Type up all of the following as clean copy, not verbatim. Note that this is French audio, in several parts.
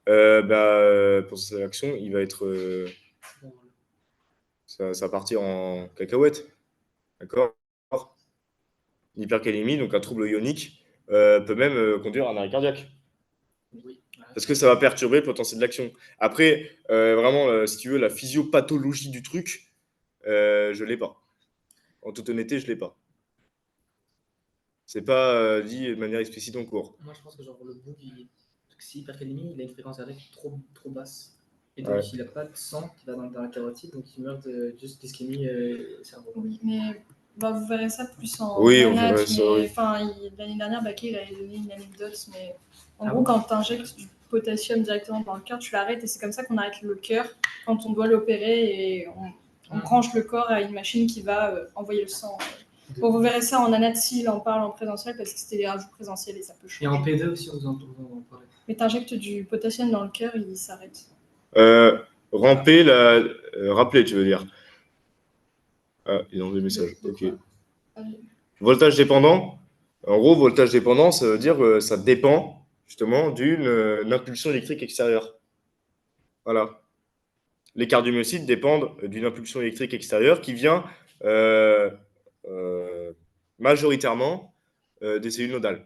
pour cette action, il va être, ça va partir en cacahuète. D'accord? L'hypercalémie, donc un trouble ionique, peut même conduire à un arrêt cardiaque. Oui. Parce que ça va perturber le potentiel d'action. Après, vraiment, si tu veux, la physiopathologie du truc, je l'ai pas. En toute honnêteté, je l'ai pas. C'est pas dit de manière explicite en cours. Moi, je pense que genre le bouc, si hypercalémie, il a une fréquence cardiaque trop basse. Et donc, Ouais. il n'a pas de sang qui va dans la carotide, donc il meurt de juste d'ischémie cerveau. Oui, mais vous verrez ça plus en Oui, on anat, verrait ça, mais oui. l'année dernière, Baké, il avait donné une anecdote, mais en Ah gros, bon quand tu injectes du potassium directement dans le cœur, tu l'arrêtes et c'est comme ça qu'on arrête le cœur quand on doit l'opérer et on branche le corps à une machine qui va envoyer le sang. Bon, vous verrez ça en anat s'il en parle en présentiel parce que c'était des rajouts présentiels et ça peut changer. Et en P2 aussi, on en parler. Mais tu injectes du potassium dans le cœur, il s'arrête. Rappeler, tu veux dire. Ah, ils ont des messages. Ok. Ah, Voltage dépendant. En gros, voltage dépendant, ça veut dire que ça dépend justement d'une impulsion électrique extérieure. Voilà. Les cardiomyocytes dépendent d'une impulsion électrique extérieure qui vient euh, euh, majoritairement des cellules nodales.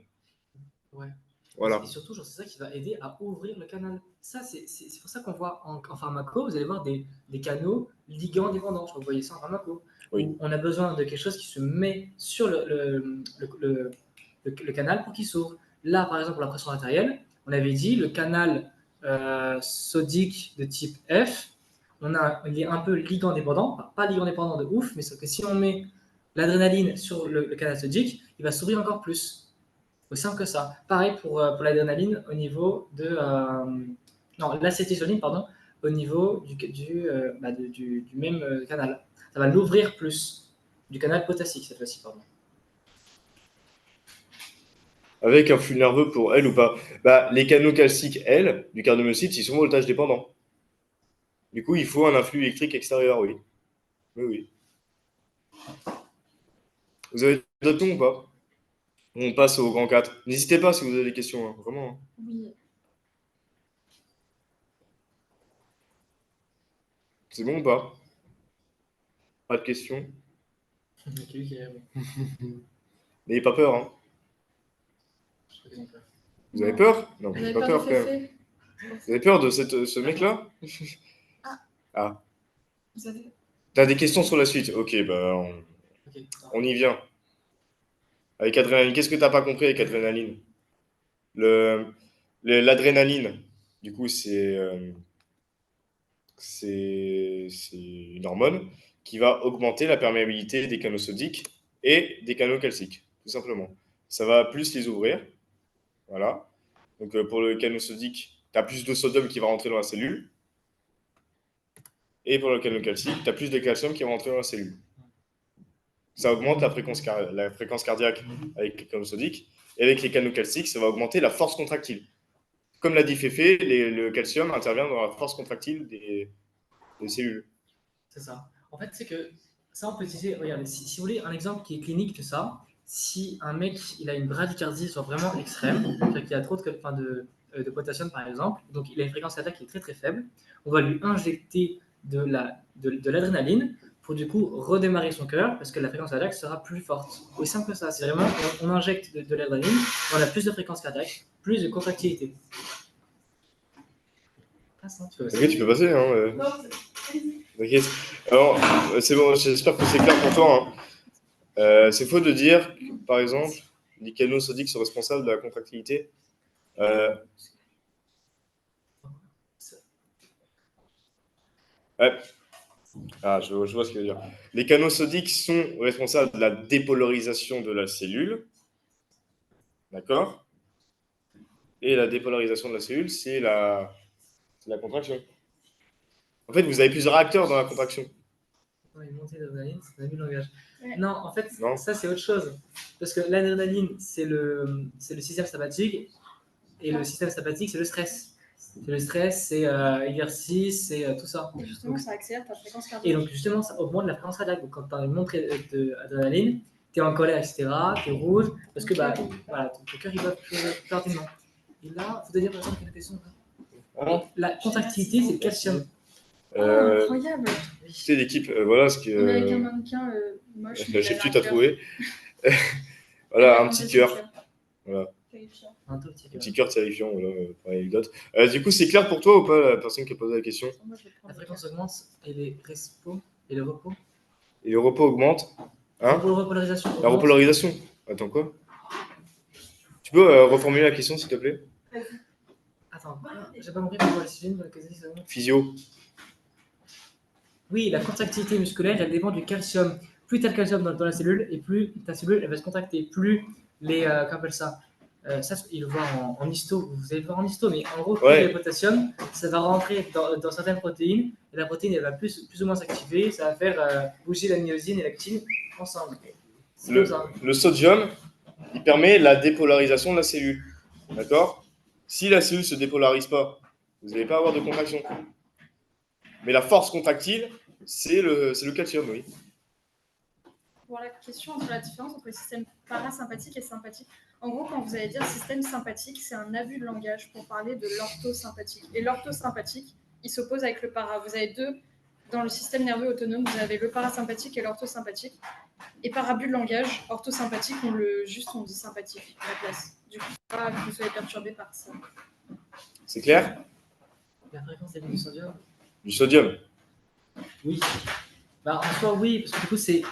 Ouais. Voilà. Et surtout, c'est ça qui va aider à ouvrir le canal. Ça, c'est pour ça qu'on voit en pharmaco, vous allez voir des canaux ligands dépendants. Je crois que vous voyez ça en pharmaco. Oui. Où on a besoin de quelque chose qui se met sur le canal pour qu'il s'ouvre. Là, par exemple, pour la pression artérielle, on avait dit le canal sodique de type F, il est un peu ligand dépendant, enfin, pas ligand dépendant de ouf, mais sauf que si on met l'adrénaline sur le canal sodique, il va s'ouvrir encore plus. Aussi simple que ça. Pareil pour l'adrénaline au niveau de. Non, l'acétylcholine, pardon, au niveau du même canal. Ça va l'ouvrir plus. Du canal potassique, cette fois-ci, pardon. Avec un flux nerveux pour elle ou pas. Les canaux calciques, elles, du cardiomyocyte, ils sont voltage dépendants. Du coup, il faut un influx électrique extérieur, oui. Oui. Vous avez d'autres questions ou pas? On passe au grand 4. N'hésitez pas si vous avez des questions, hein, vraiment. Oui. C'est bon ou pas? Pas de questions? N'ayez pas peur, hein. Vous avez peur? Non, vous n'avez pas peur quand même. Vous avez peur de ce mec-là? Ah. Vous avez... T'as des questions sur la suite? Ok, on y vient. Avec adrénaline, qu'est-ce que t'as pas compris avec adrénaline? L'adrénaline, du coup, c'est une hormone qui va augmenter la perméabilité des canaux sodiques et des canaux calciques, tout simplement. Ça va plus les ouvrir. Voilà. Donc, pour le canal sodique, tu as plus de sodium qui va rentrer dans la cellule. Et pour le canal calcique, tu as plus de calcium qui va rentrer dans la cellule. Ça augmente la fréquence cardiaque avec les canaux sodiques. Et avec les canaux calciques, ça va augmenter la force contractile. Comme l'a dit Féfé, le calcium intervient dans la force contractile des cellules. C'est ça. En fait, c'est que ça, on peut utiliser. Regardez, si vous voulez un exemple qui est clinique de ça, si un mec il a une bradycardie soit vraiment extrême, c'est-à-dire qu'il a trop de potassium par exemple, donc il a une fréquence cardiaque qui est très très faible, on va lui injecter de l'adrénaline pour du coup redémarrer son cœur parce que la fréquence cardiaque sera plus forte. Aussi simple que ça, c'est vraiment on injecte de l'adrénaline, on a plus de fréquence cardiaque, plus de contractilité. Ok, tu peux passer. Hein, T'inquiète. Alors, c'est bon, j'espère que c'est clair pour toi. Hein. C'est faux de dire, par exemple, les canaux sodiques sont responsables de la contractilité. Ouais. Ah, je vois ce qu'il veut dire. Les canaux sodiques sont responsables de la dépolarisation de la cellule. D'accord? Et la dépolarisation de la cellule, c'est la contraction. En fait, vous avez plusieurs acteurs dans la contraction. Ouais, monter l'adrénaline, c'est un abus de langage. Ouais. Non, en fait, Non. ça c'est autre chose. Parce que l'adrénaline, c'est le système sympathique. Et le système sympathique, c'est le stress. C'est le stress, c'est exercice, c'est tout ça. Et justement, ça accélère ta fréquence cardiaque. Et donc, justement, ça augmente la fréquence cardiaque. Donc, quand tu as une montée d'adrénaline, tu es en colère, etc., tu es rouge, parce que voilà, ton cœur il bat plus rapidement. Et là, il faut te dire, par exemple, une question. La contractilité, c'est le calcium. Incroyable. C'est l'équipe, voilà ce que. On est avec un mannequin moche. mais il a J'ai un tout à cœur. trouver. Il Voilà, a un petit cœur. Voilà. Terrifiant. Un tout petit Un cœur. petit cœur terrifiant, voilà, pour l'anecdote. Du coup, c'est clair pour toi ou pas, la personne qui a posé la question? Moi, je vais prendre La le fréquence cœur. augmente et les repos et le repos. Et le repos augmente. Hein? Repolarisation La augmente. repolarisation. Attends, quoi? Tu peux reformuler la question, s'il te plaît? Attends, j'ai pas compris pourquoi les cellulines dans les secondes. Physio. Oui, la contractilité musculaire, elle dépend du calcium. Plus tu as le calcium dans la cellule, et plus ta cellule elle va se contracter. Plus les. Comment on appelle ça ça, il le voit en histo. Vous allez le voir en histo, mais en gros, plus il y a le potassium, ça va rentrer dans certaines protéines. Et la protéine, elle va plus ou moins s'activer. Ça va faire bouger la myosine et l'actine ensemble. C'est comme ça. Le sodium, il permet la dépolarisation de la cellule. D'accord? Si la cellule ne se dépolarise pas, vous n'allez pas avoir de contraction. Mais la force contractile, c'est le calcium, oui. Pour la question entre la différence entre le système parasympathique et sympathique, en gros, quand vous allez dire système sympathique, c'est un abus de langage pour parler de l'orthosympathique. Et l'orthosympathique, il s'oppose avec le para. Vous avez deux dans le système nerveux autonome, vous avez le parasympathique et l'orthosympathique. Et par abus de langage, orthosympathique, on dit sympathique à la place. Du coup, pas que vous soyez perturbé par ça. C'est clair? La fréquence est du sodium. Du sodium. Oui. Bah, en soi, oui, parce que du coup, c'est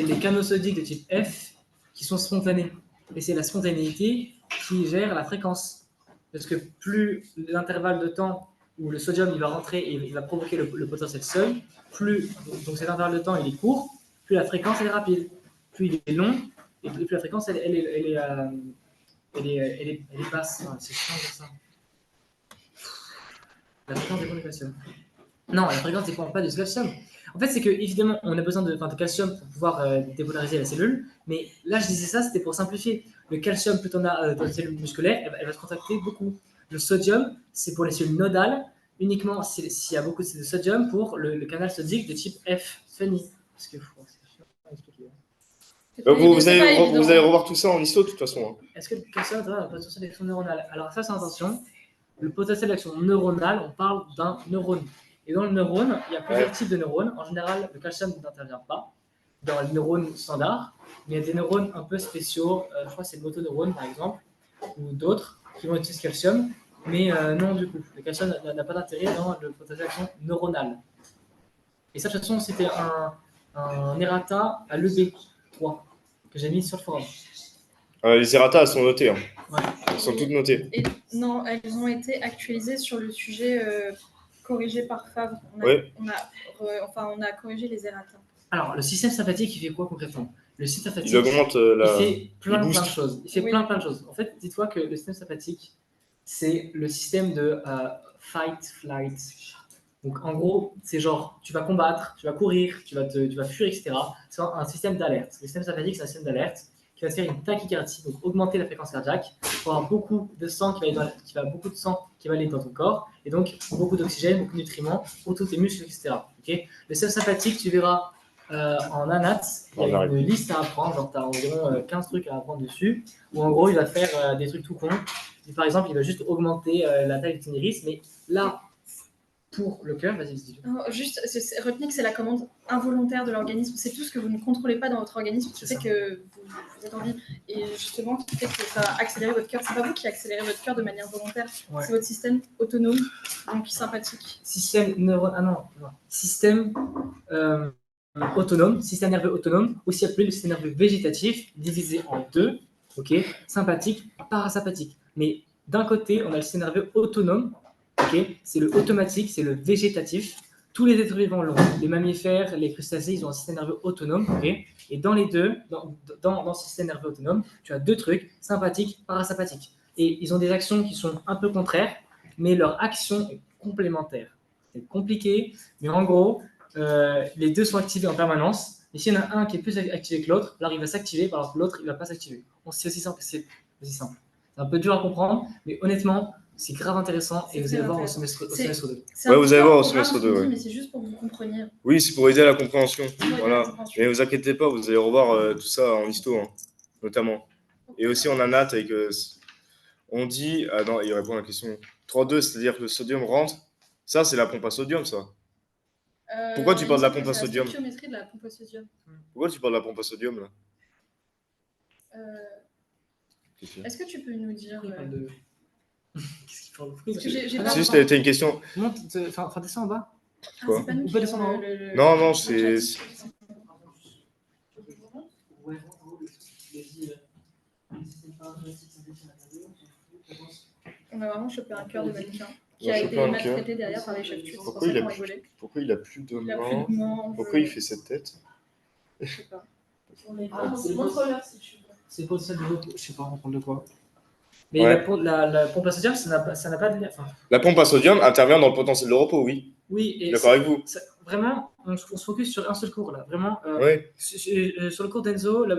les canaux sodiques de type F qui sont spontanés. Et c'est la spontanéité qui gère la fréquence. Parce que plus l'intervalle de temps où le sodium il va rentrer et il va provoquer le potentiel seuil, plus donc cet intervalle de temps il est court, plus la fréquence elle est rapide. Plus il est long, et plus la fréquence elle est basse. Enfin, c'est chiant de dire ça. La fréquence dépend du calcium. Non, la fréquence ne dépend pas du calcium. En fait, c'est que évidemment, on a besoin de calcium pour pouvoir dépolariser la cellule. Mais là, je disais ça, c'était pour simplifier. Le calcium, plus on a dans les cellules musculaires, elle va se contracter beaucoup. Le sodium, c'est pour les cellules nodales, uniquement s'il y a beaucoup de sodium pour le canal sodique de type F. Fanny. Parce que Vous allez revoir tout ça en histo, de toute façon. Hein. Est-ce que le calcium a un potentiel d'action neuronale? Alors, ça, c'est attention. Le potentiel d'action neuronale, on parle d'un neurone. Et dans le neurone, il y a plusieurs types de neurones. En général, le calcium n'intervient pas dans les neurones standards, mais il y a des neurones un peu spéciaux. Je crois que c'est le motoneurone, par exemple, ou d'autres qui vont utiliser ce calcium. Mais non, du coup, le calcium n'a pas d'intérêt dans le potentiel d'action neuronale. Et ça, de toute façon, c'était un errata à l'EB3 que j'ai mis sur le forum. Les errata, elles sont notées. Hein. Ouais. Elles sont toutes notées. Et non, elles ont été actualisées sur le sujet corrigé par Favre. On a corrigé les errata. Alors, le système sympathique, il fait quoi concrètement? Le système sympathique, il augmente il fait plein de choses. Il fait Oui. plein de choses. En fait, dis-toi que le système sympathique, c'est le système de fight, flight. Donc, en gros, c'est genre, tu vas combattre, tu vas courir, tu vas fuir, etc. C'est un système d'alerte. Le système sympathique, c'est un système d'alerte qui va te faire une tachycardie, donc augmenter la fréquence cardiaque, pour avoir beaucoup de sang qui va aller dans ton corps, et donc beaucoup d'oxygène, beaucoup de nutriments pour tous tes muscles, etc. Okay, le système sympathique, tu verras en ANAT, il y a une liste à apprendre, genre tu as environ 15 trucs à apprendre dessus, où en gros il va faire des trucs tout cons. Par exemple, il va juste augmenter la taille du ton iris, mais là, pour le cœur, vas-y, dis-le. Juste, retenez que c'est la commande involontaire de l'organisme. C'est tout ce que vous ne contrôlez pas dans votre organisme qui fait que vous êtes en vie. Et justement, qui fait que ça va accélérer votre cœur. C'est pas vous qui accélérez votre cœur de manière volontaire. Ouais. C'est votre système autonome, donc sympathique. Système Système autonome, système nerveux autonome, aussi appelé le système nerveux végétatif, divisé en deux, ok, sympathique, parasympathique. Mais d'un côté, on a le système nerveux autonome, ok, c'est le automatique, c'est le végétatif. Tous les êtres vivants l'ont. Les mammifères, les crustacés, ils ont un système nerveux autonome, ok. Et dans les deux, dans ce système nerveux autonome, tu as deux trucs, sympathique, parasympathique. Et ils ont des actions qui sont un peu contraires, mais leur action est complémentaire. C'est compliqué, mais en gros, les deux sont activés en permanence. Et s'il y en a un qui est plus activé que l'autre, alors il va s'activer, alors que l'autre, il ne va pas s'activer. C'est aussi simple que c'est aussi simple. C'est un peu dur à comprendre, mais honnêtement, c'est grave intéressant et vous allez voir au semestre 2. Ouais, vous allez voir au semestre 2. Ouais. Mais c'est juste pour que vous compreniez. Oui, c'est pour aider à la compréhension. Voilà. Mais ne vous inquiétez pas, vous allez revoir tout ça en histo, hein, notamment. Et aussi en ANAT avec. On dit. Ah non, il répond à la question. 3,2, c'est-à-dire que le sodium rentre. Ça, c'est la pompe à sodium, ça. Pourquoi tu parles de la pompe à sodium? C'est la stoichiométrie de la pompe à sodium. Pourquoi tu parles de la pompe à sodium, là? Est-ce que tu peux nous dire... Il parle de. Qu'est-ce qu'il parle de Parce que j'ai Ah, pas- C'est juste, t'as une question. Monte, enfin, descends en bas. Ah, Quoi? c'est pas nous On qui peut descendre en faisons haut. Non, non, le c'est- chat. Ouais, On a vraiment chopé un cœur de mannequin qui On a a chopé été un maltraité derrière par les chefs turcs. C'est pour Pourquoi ça il a qu'on plus- rigolait. Pourquoi il a plus de Il a plus mains? de mains. Pourquoi il fait cette tête? Je sais pas. Montre-leur si tu veux. C'est le potentiel de repos. Je sais pas, on parle de quoi. Mais Ouais. la pompe à sodium, ça n'a pas de. Enfin, La pompe à sodium intervient dans le potentiel de repos, oui. oui, et D'accord avec vous. vraiment, on se focus sur un seul cours là. Vraiment, Oui, sur le cours d'Enzo, la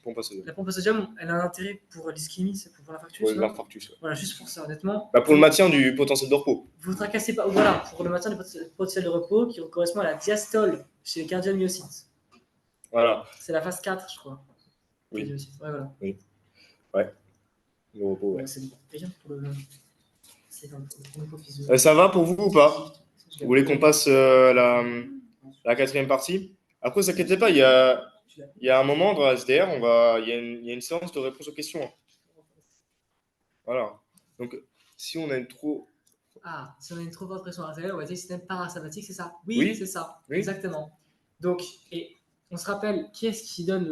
pompe à sodium. pompe à sodium, elle a un intérêt pour l'ischémie, c'est pour l'infarctus. Pour non l'infarctus. Ouais. Voilà, juste pour ça, honnêtement. Bah, pour le maintien du potentiel de repos. Vous ne tracassez pas. Voilà, pour le maintien du potentiel de repos qui correspond à la diastole chez les cardiomyocytes. Voilà, C'est la phase 4, je crois. Oui. Cardiomyocytes. Ouais, voilà. le repos, ouais. Ouais, c'est bien pour le. C'est dans le hypophysio. Ça va pour vous ou pas? Vous voulez qu'on passe la quatrième partie? Après, ne vous inquiétez pas, il y a un moment dans la SDR, il y a une séance de réponse aux questions. Hein. Voilà. Donc, si on a une trop... Ah, si on a une trop forte pression artérielle, on va dire système parasympathique, c'est ça? Oui. C'est ça. Oui. Exactement. Donc, et on se rappelle, qui est-ce qui donne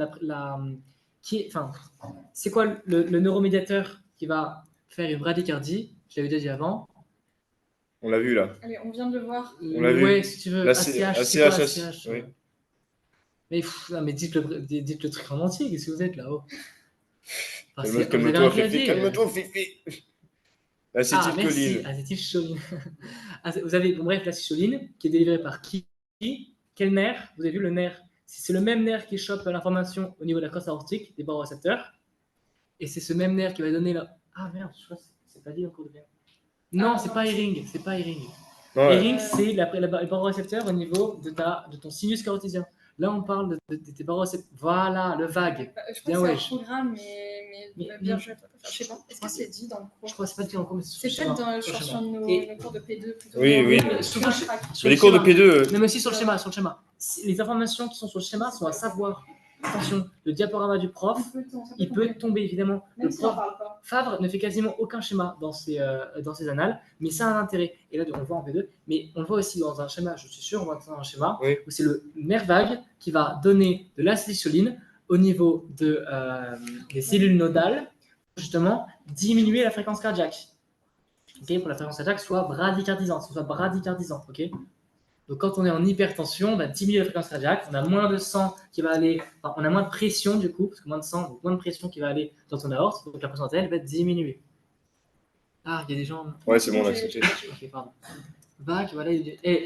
c'est quoi le neuromédiateur qui va faire une bradycardie? Je l'avais déjà dit avant. On l'a vu là. Allez, on vient de le voir. On l'a vu. Ouais, si tu veux. La ACH, c'est quoi ACHS, ACH? oui. Mais, non, mais dites le truc en entier, qu'est-ce que vous êtes là-haut? Enfin, vous avez Calme-toi, un Fifi. clavier, Calme-toi, Fifi. Ah, merci, Acétylcholine. acétylcholine. Vous avez, bon, bref, l'acétylcholine qui est délivrée par qui? Quel nerf? Vous avez vu le nerf? C'est le même nerf qui chope l'information au niveau de la crosse aortique, des barorécepteurs. Et c'est ce même nerf qui va donner la. Ah merde, je crois que c'est pas dit en cours de bien. Non, c'est pas Hering, c'est pas Hering. Ouais. Hering, c'est les barorécepteurs au niveau de ton sinus carotidien. Là, on parle de tes barorécepteurs. Voilà, le vague. Je crois Bien, que ouais. c'est un programme, mais bien joué. Je sais pas. Est-ce que c'est dit dans le cours? Je crois que c'est pas dit en cours, mais C'est peut-être dans sur nos cours de P2 plutôt. Oui, oui. Sur Mais les cours de schéma. P2, Non, mais aussi sur le schéma. Les informations qui sont sur le schéma sont à savoir. Attention, le diaporama du prof, il peut tomber évidemment. Même Le si on prof parle pas. Favre ne fait quasiment aucun schéma dans ses annales, mais ça a un intérêt. Et là, on le voit en P2, mais on le voit aussi dans un schéma, je suis sûr, on voit dans un schéma Oui. où c'est le nerf vague qui va donner de l'acétylcholine au niveau des cellules nodales, justement, diminuer la fréquence cardiaque. Okay, pour la fréquence cardiaque soit bradycardisante, ok. Donc quand on est en hypertension, on va diminuer la fréquence cardiaque, on a moins de sang qui va aller, enfin, on a moins de pression du coup, parce que moins de sang, donc moins de pression qui va aller dans ton aorte, donc la pression artérielle va diminuer. Ah, il y a des gens. ouais, c'est bon, on a accepté. Ok, pardon. Vague, voilà.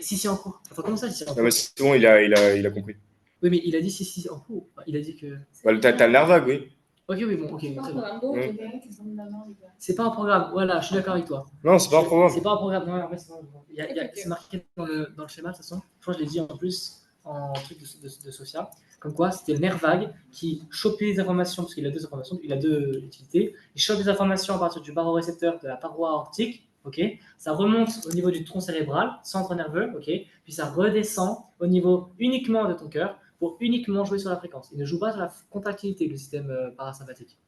Si c'est en cours. Enfin, comment ça, si c'est en Non, cours? mais c'est bon, il a compris. Oui, mais il a dit si en cours. Il a dit que. Bah, t'as le nerf vague, oui. Ok, oui, bon, ok. C'est pas un Très bien. programme d'eau, Oui. C'est pas un programme, voilà, je suis d'accord avec toi. Non, c'est pas un programme. C'est pas un programme, non, en fait, Ok. c'est marqué dans le schéma, de toute façon. Je crois que je l'ai dit en plus en truc de Sophia. Comme quoi, c'était le nerf vague qui chopait les informations, parce qu'il a deux informations, il a deux utilités. Il chope les informations à partir du barorécepteur de la paroi aortique, ok. Ça remonte au niveau du tronc cérébral, centre nerveux, ok. Puis ça redescend au niveau uniquement de ton cœur pour uniquement jouer sur la fréquence. Il ne joue pas sur la contractilité du système parasympathique.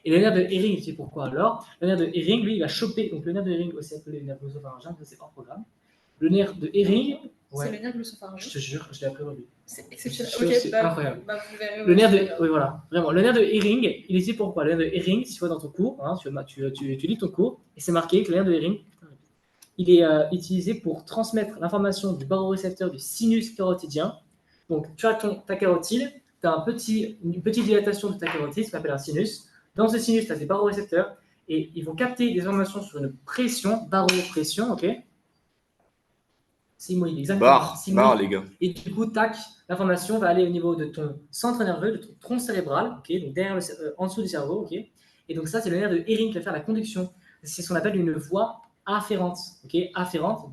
Et le nerf de Hering, c'est pourquoi alors? Le nerf de Hering, lui, il va choper, donc le nerf de Hering, aussi appelé le nerf glossopharyngien, c'est hors programme. Le nerf de Hering, C'est le nerf je glossopharyngien. te jure, je l'ai appris aujourd'hui. C'est exceptionnel. C'est Ok, bah, incroyable. bah, vous verrez. Le nerf de, oui, voilà, vraiment. Le nerf de Hering, il est ici pourquoi? Le nerf de Hering, si tu vois dans ton cours, hein, tu lis ton cours, et c'est marqué que le nerf de Hering, il est utilisé pour transmettre l'information du barorécepteur du sinus carotidien. Donc, tu as ta carotide, tu as une petite dilatation de ta carotide, ce qu'on appelle un sinus. Dans ce sinus, tu as des barorécepteurs, et ils vont capter des informations sur une pression, baropression, ok? Sigmoïde, exactement. Barre, les gars. Et du coup, tac, l'information va aller au niveau de ton centre nerveux, de ton tronc cérébral, ok, donc derrière en dessous du cerveau, ok. Et donc ça, c'est le nerf de Hering qui va faire la conduction. C'est ce qu'on appelle une voie afférente, ok, afférente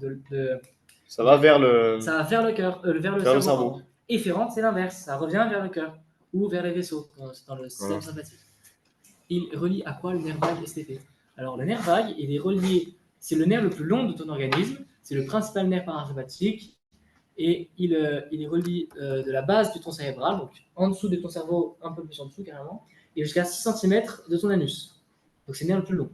Ça va vers le... ça va vers le cœur, vers le Vers le cerveau. cerveau. pardon. Efférente, c'est l'inverse, ça revient vers le cœur ou vers les vaisseaux dans le système sympathique. Il relie à quoi le nerf vague STP? Alors, le nerf vague, il est relié, c'est le nerf le plus long de ton organisme, c'est le principal nerf parasympathique, et il est relié de la base du tronc cérébral, donc en dessous de ton cerveau, un peu plus en dessous carrément, et jusqu'à 6 cm de ton anus. Donc, c'est le nerf le plus long.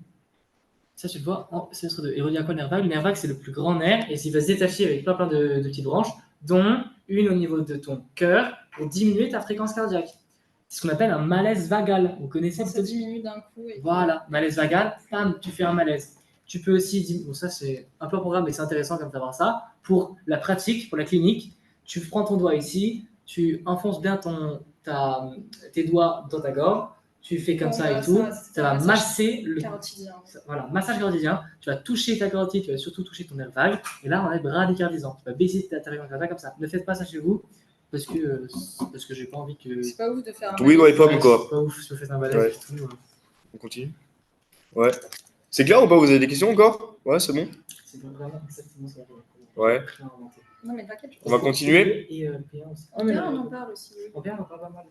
Ça, tu le vois en semestre 2. Et relié à quoi le nerf vague? Le nerf vague, c'est le plus grand nerf, et il va se détacher avec plein de petites branches, dont une au niveau de ton cœur, pour diminuer ta fréquence cardiaque. C'est ce qu'on appelle un malaise vagal. Vous connaissez Ça diminue d'un coup. Et voilà, malaise vagal, bam, tu fais un malaise. Tu peux aussi, bon ça c'est un peu un programme, mais c'est intéressant comme d'avoir ça. Pour la pratique, pour la clinique, tu prends ton doigt ici, tu enfonces bien tes doigts dans ta gorge, tu fais comme ça et tout, ça va masser le carotidien. Voilà, massage carotidien, tu vas toucher ta carotide, tu vas surtout toucher ton nerf vague, et là on va être bradycardisant, tu vas baisser ta fréquence cardiaque comme ça. Ne faites pas ça chez vous, parce que j'ai pas envie que. C'est pas ouf de faire un. Oui, ouais, pas Ouais, encore. c'est pas ouf si vous faites un malaise. Ouais. On continue. Ouais. C'est clair ou pas? Vous avez des questions encore? Ouais, c'est bon. C'est vraiment exactement ça. Ouais. Non, mais t'inquiète. On va continuer. Et le P1 aussi. En P1, on en parle aussi. En P1, on en parle pas mal.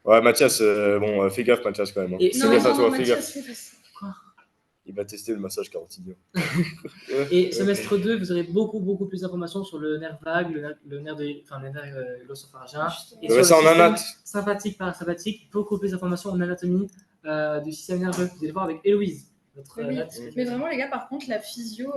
Ouais, Mathias, bon, fais gaffe, Mathias, quand même. Hein. Et Fais gaffe à toi, fais gaffe. Mathias, Il va tester le massage carotidien. Et semestre 2, vous aurez beaucoup plus d'informations sur le nerf vague, le nerf glossopharyngien. Et sur ça le en anat. sympathique, parasympathique, beaucoup plus d'informations en anatomie du système nerveux. Vous allez voir avec Héloïse. Mais vraiment, les gars, par contre, la physio,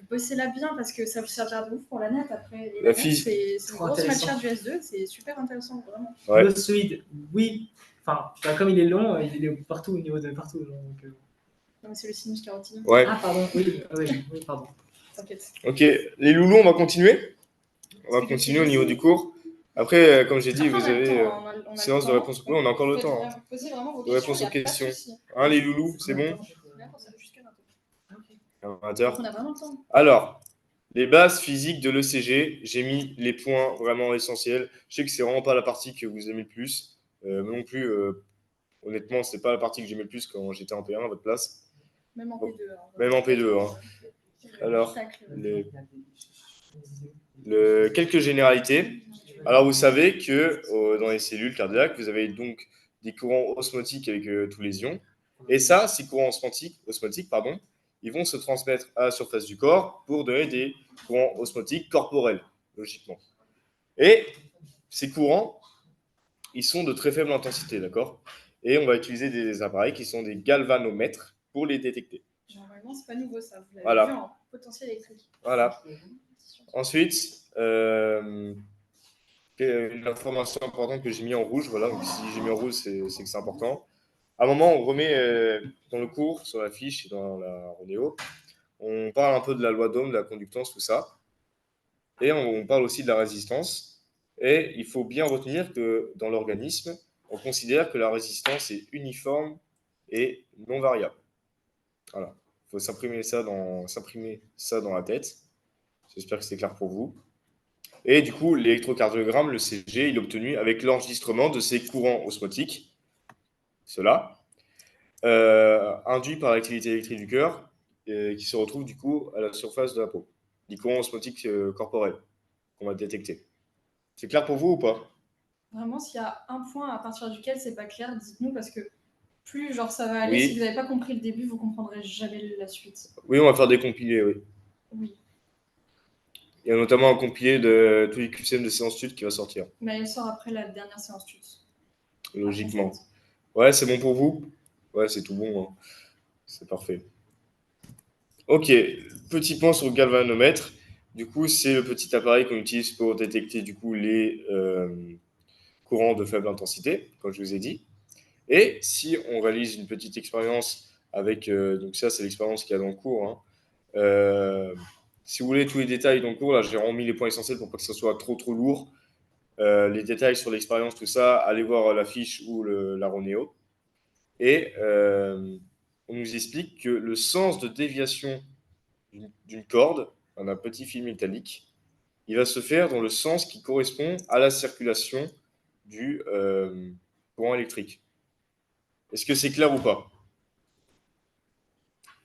bossez-la bien parce que ça vous servira de ouf pour la natte après. La physio, c'est une grosse matière du S2, c'est super intéressant, vraiment. Ouais. Le Suide, oui. Enfin, comme il est long, il est partout au niveau de partout. Donc, Non, mais c'est le sinus carotidien. Ouais. Ah, pardon, oui, pardon. T'inquiète. Ok, les loulous, on va continuer. On va continuer au niveau du cours. Après, comme j'ai dit, Après, vous avez séance de réponse. Oui, on a encore le temps. Hein. Posez vraiment vos De réponse aux questions. Hein, les loulous, c'est bon? À 20h. On a vraiment le temps. Alors, les bases physiques de l'ECG, j'ai mis les points vraiment essentiels. Je sais que c'est vraiment pas la partie que vous aimez le plus. Non plus, honnêtement, c'est pas la partie que j'aimais le plus quand j'étais en P1 à votre place. Même en P2. Hein. Même en P2. Hein. Alors, quelques généralités. Alors, vous savez que dans les cellules cardiaques, vous avez donc des courants osmotiques avec tous les ions. Et ça, ces courants osmotiques, ils vont se transmettre à la surface du corps pour donner des courants osmotiques corporels, logiquement. Et ces courants, ils sont de très faible intensité, d'accord? Et on va utiliser des appareils qui sont des galvanomètres pour les détecter. Normalement, c'est pas nouveau ça. Vous l'avez Voilà. vu en potentiel électrique. Voilà. Ensuite, une information importante que j'ai mis en rouge. Voilà, donc si j'ai mis en rouge, c'est que c'est important. À un moment, on remet dans le cours, sur la fiche et dans la Ronéo, on parle un peu de la loi d'Ohm, de la conductance, tout ça. Et on parle aussi de la résistance. Et il faut bien retenir que dans l'organisme, on considère que la résistance est uniforme et non variable. Voilà. Il faut s'imprimer ça dans la tête. J'espère que c'est clair pour vous. Et du coup, l'électrocardiogramme, le CG, il est obtenu avec l'enregistrement de ces courants osmotiques, cela, induits par l'activité électrique du cœur, qui se retrouvent du coup à la surface de la peau. Les courants osmotiques corporels qu'on va détecter. C'est clair pour vous ou pas? Vraiment, s'il y a un point à partir duquel c'est pas clair, dites-nous parce que plus genre ça va aller, Oui. si vous n'avez pas compris le début, vous comprendrez jamais la suite. Oui, on va faire des compilés, oui. Oui. Il y a notamment un compilé de tous les QCM de séance TUT qui va sortir. Mais elle sort après la dernière séance TUT. Logiquement. Ouais, c'est bon pour vous? Ouais, c'est tout bon. Hein. C'est parfait. Ok, petit point sur le galvanomètre. Du coup, c'est le petit appareil qu'on utilise pour détecter du coup les courants de faible intensité, comme je vous ai dit. Et si on réalise une petite expérience avec, donc ça c'est l'expérience qu'il y a dans le cours. Hein. Si vous voulez tous les détails dans le cours, là j'ai remis les points essentiels pour pas que ce soit trop lourd. Les détails sur l'expérience, tout ça, allez voir la fiche ou la Ronéo. Et on nous explique que le sens de déviation d'une corde, d'un petit fil métallique, il va se faire dans le sens qui correspond à la circulation du courant électrique. Est-ce que c'est clair ou pas?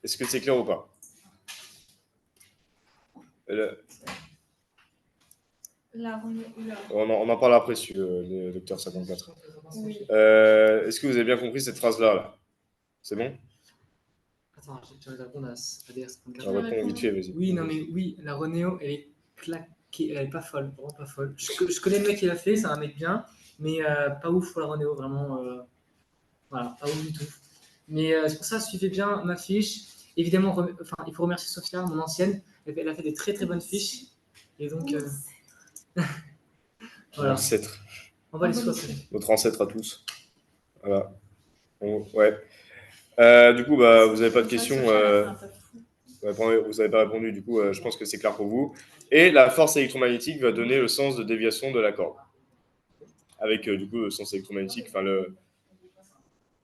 Est-ce que c'est clair ou pas? On en parle après sur le docteur 54. Oui. Est-ce que vous avez bien compris cette phrase-là là? C'est bon? Attends, je vais répondre à DS34. On répond vite fait, vas-y. Oui, non, mais oui, la Reneo, elle est claquée, elle est pas folle, vraiment pas folle. Je connais le mec qui l'a fait, c'est un mec bien, mais pas ouf pour la Reneo, vraiment. Voilà, pas ouf du tout. Mais c'est pour ça, suivez bien ma fiche. Évidemment, il faut remercier Sophia, mon ancienne. Elle a fait des très très bonnes fiches. Et donc, voilà. Ancêtre. On va les souhaiter. Notre ancêtre à tous. Voilà. Ouais. Du coup, vous n'avez pas de questions. Vous n'avez pas répondu, du coup, je pense que c'est clair pour vous. Et la force électromagnétique va donner le sens de déviation de la corde. Avec, du coup, le sens électromagnétique, enfin,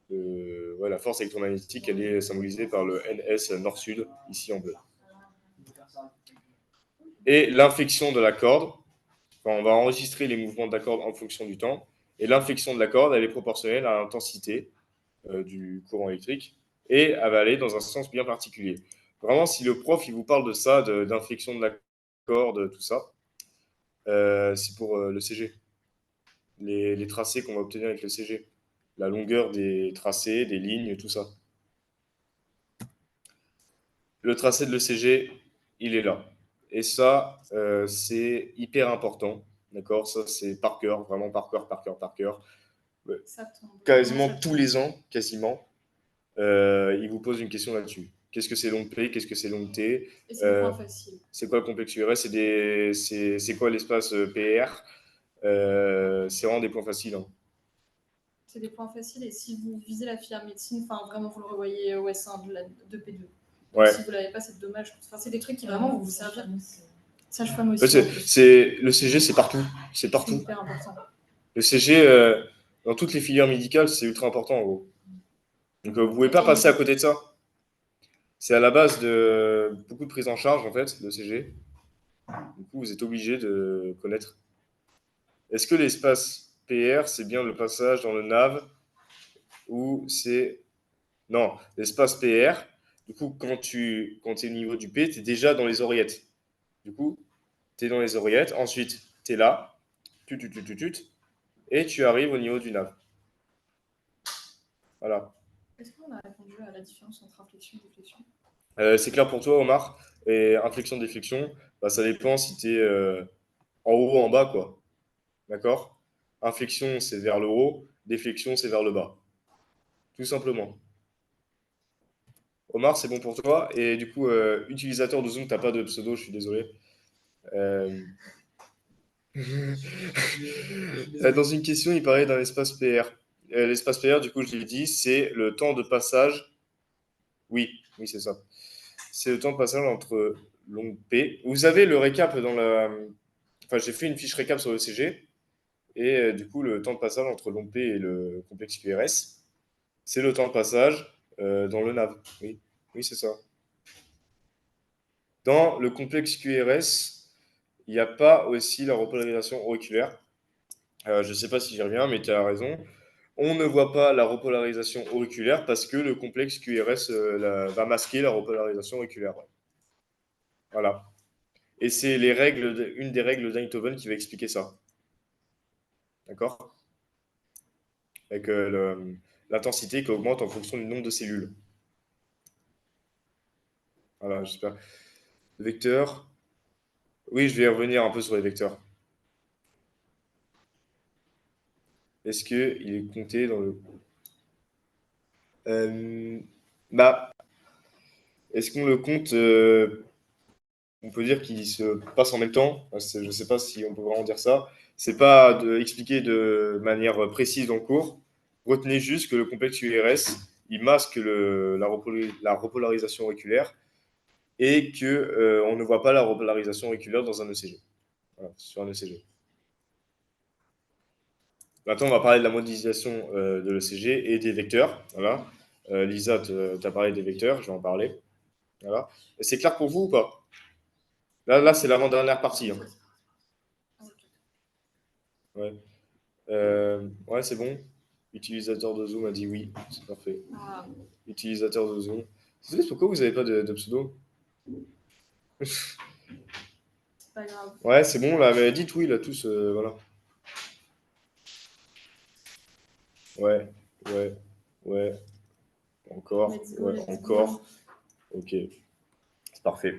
la force électromagnétique, elle est symbolisée par le NS nord-sud, ici en bleu. Et l'inflexion de la corde, on va enregistrer les mouvements de la corde en fonction du temps. Et l'inflexion de la corde, elle est proportionnelle à l'intensité du courant électrique. Et elle va aller dans un sens bien particulier. Vraiment, si le prof il vous parle de ça, d'inflexion de la corde, tout ça, c'est pour le CG. Les tracés qu'on va obtenir avec le CG. La longueur des tracés, des lignes, tout ça. Le tracé de l'ECG, il est là. Et ça, c'est hyper important. D'accord? Ça, c'est par cœur, vraiment par cœur, par cœur, par cœur. Quasiment tous les ans, quasiment, il vous pose une question là-dessus. Qu'est-ce que c'est long P? Qu'est-ce que c'est long T? Et c'est des points faciles. C'est quoi le complexe URS? C'est quoi l'espace PR? C'est vraiment des points faciles. Hein. C'est des points faciles et si vous visez la filière médecine, vraiment vous le revoyez au S1 de P2. Donc, si vous ne l'avez pas, c'est dommage. Enfin, c'est des trucs qui vraiment vont vous servir. Sage-femme aussi. Le CG, c'est partout. C'est partout. C'est hyper important. Le CG, dans toutes les filières médicales, c'est ultra important en gros. Donc vous ne pouvez pas passer à côté de ça. C'est à la base de beaucoup de prises en charge, en fait, le CG. Du coup, vous êtes obligé de connaître. Est-ce que l'espace PR, c'est bien le passage dans le nav ou c'est... Non, l'espace PR, du coup, quand tu es au niveau du P, tu es déjà dans les oreillettes. Du coup, tu es dans les oreillettes. Ensuite, tu es là, et tu arrives au niveau du nav. Voilà. Est-ce qu'on a répondu à la différence entre inflexion et déflexion? C'est clair pour toi, Omar? Et inflexion, déflexion, ça dépend si tu es en haut ou en bas, quoi. D'accord? Inflexion, c'est vers le haut. Déflexion, c'est vers le bas. Tout simplement. Omar, c'est bon pour toi? Et du coup, utilisateur de Zoom, tu n'as pas de pseudo, je suis désolé. Dans une question, il parlait d'un espace PR. L'espace PR, du coup, je l'ai dit, c'est le temps de passage. Oui, c'est ça. C'est le temps de passage entre longue P. Vous avez le récap dans la. Enfin, j'ai fait une fiche récap sur le CG. Et du coup, le temps de passage entre longue P et le complexe QRS, c'est le temps de passage dans le nav. Oui, c'est ça. Dans le complexe QRS, il n'y a pas aussi la repolarisation auriculaire. Je ne sais pas si j'y reviens, mais tu as raison. On ne voit pas la repolarisation auriculaire parce que le complexe QRS va masquer la repolarisation auriculaire. Ouais. Voilà. Et c'est une des règles d'Einthoven qui va expliquer ça. D'accord? Avec l'intensité qui augmente en fonction du nombre de cellules. Voilà, j'espère. Le vecteur. Oui, je vais revenir un peu sur les vecteurs. Est-ce qu'il est compté dans le... Est-ce qu'on le compte on peut dire qu'il se passe en même temps. Je ne sais pas si on peut vraiment dire ça. C'est pas expliqué de manière précise dans le cours. Retenez juste que le complexe URS, il masque la repolarisation auriculaire et que on ne voit pas la repolarisation auriculaire dans un ECG. Voilà, sur un ECG. Maintenant, on va parler de la modélisation de l'ECG et des vecteurs. Voilà. Lisa, tu as parlé des vecteurs, je vais en parler. Voilà. C'est clair pour vous ou pas? Là c'est l'avant-dernière partie. Hein. Ouais. Ouais, c'est bon. Utilisateur de Zoom a dit oui. C'est parfait. Ah. Utilisateur de Zoom. Désolé, pourquoi vous n'avez pas de pseudo? C'est pas grave. Ouais, c'est bon, là. Mais dites oui, là, tous. Voilà. Ouais. Encore. Ouais, encore. Ok, c'est parfait.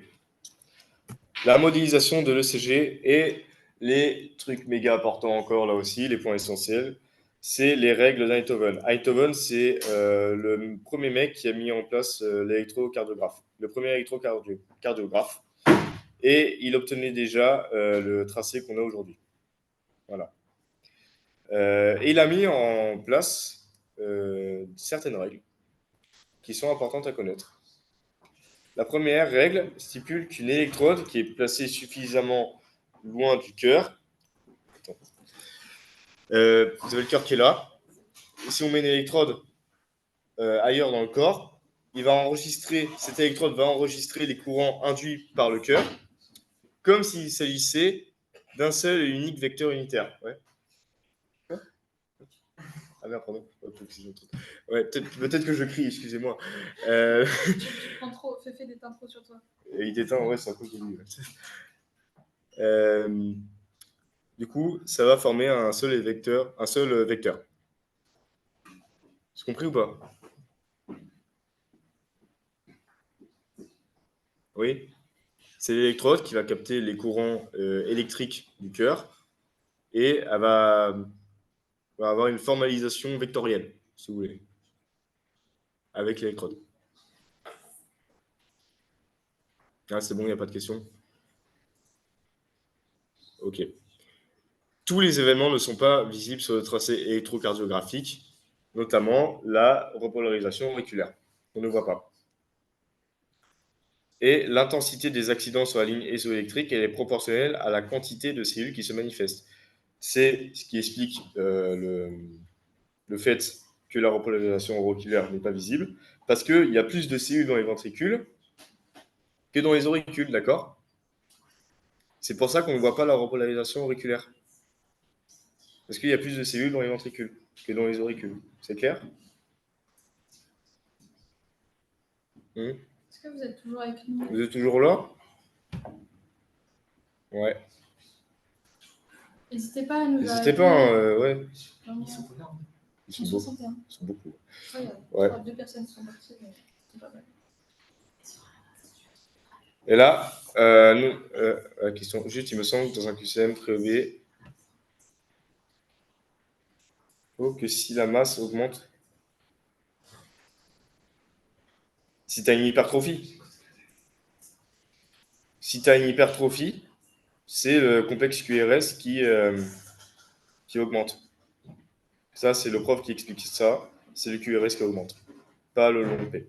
La modélisation de l'ECG et les trucs méga importants encore là aussi, les points essentiels, c'est les règles d'Einthoven. Einthoven, c'est le premier mec qui a mis en place l'électrocardiographe, le premier électrocardiographe, et il obtenait déjà le tracé qu'on a aujourd'hui. Voilà. Et il a mis en place certaines règles qui sont importantes à connaître. La première règle stipule qu'une électrode qui est placée suffisamment loin du cœur, vous avez le cœur qui est là, et si on met une électrode ailleurs dans le corps, cette électrode va enregistrer les courants induits par le cœur, comme s'il s'agissait d'un seul et unique vecteur unitaire. Ouais. Ah merde, pardon. Ouais, peut-être que je crie, excusez-moi. Tu prends trop, fais d'éteindre trop sur toi. Et il t'éteint, ouais, c'est un peu connu. Du coup, ça va former un seul vecteur. C'est compris ou pas? Oui. C'est l'électrode qui va capter les courants électriques du cœur et elle va avoir une formalisation vectorielle, si vous voulez, avec l'électrode. Ah, c'est bon, il n'y a pas de question. Ok. Tous les événements ne sont pas visibles sur le tracé électrocardiographique, notamment la repolarisation auriculaire. On ne voit pas. Et l'intensité des accidents sur la ligne isoélectrique, elle est proportionnelle à la quantité de cellules qui se manifestent. C'est ce qui explique le fait que la repolarisation auriculaire n'est pas visible, parce qu'il y a plus de cellules dans les ventricules que dans les auricules, d'accord? C'est pour ça qu'on ne voit pas la repolarisation auriculaire. Parce qu'il y a plus de cellules dans les ventricules que dans les auricules. C'est clair? Est-ce que vous êtes toujours avec nous? Vous êtes toujours là? Ouais. N'hésitez pas à nous N'hésitez pas, ouais. Ils sont combien? Ils Ils sont sont beaucoup. 61. Ils sont beaucoup. Ouais. Ouais. 2 personnes sont parties, mais c'est pas mal. Et là, la question, juste, il me semble que dans un QCM très élevé, il faut que si la masse augmente, si tu as une hypertrophie, c'est le complexe QRS qui augmente. Ça, c'est le prof qui explique ça. C'est le QRS qui augmente, pas le long P.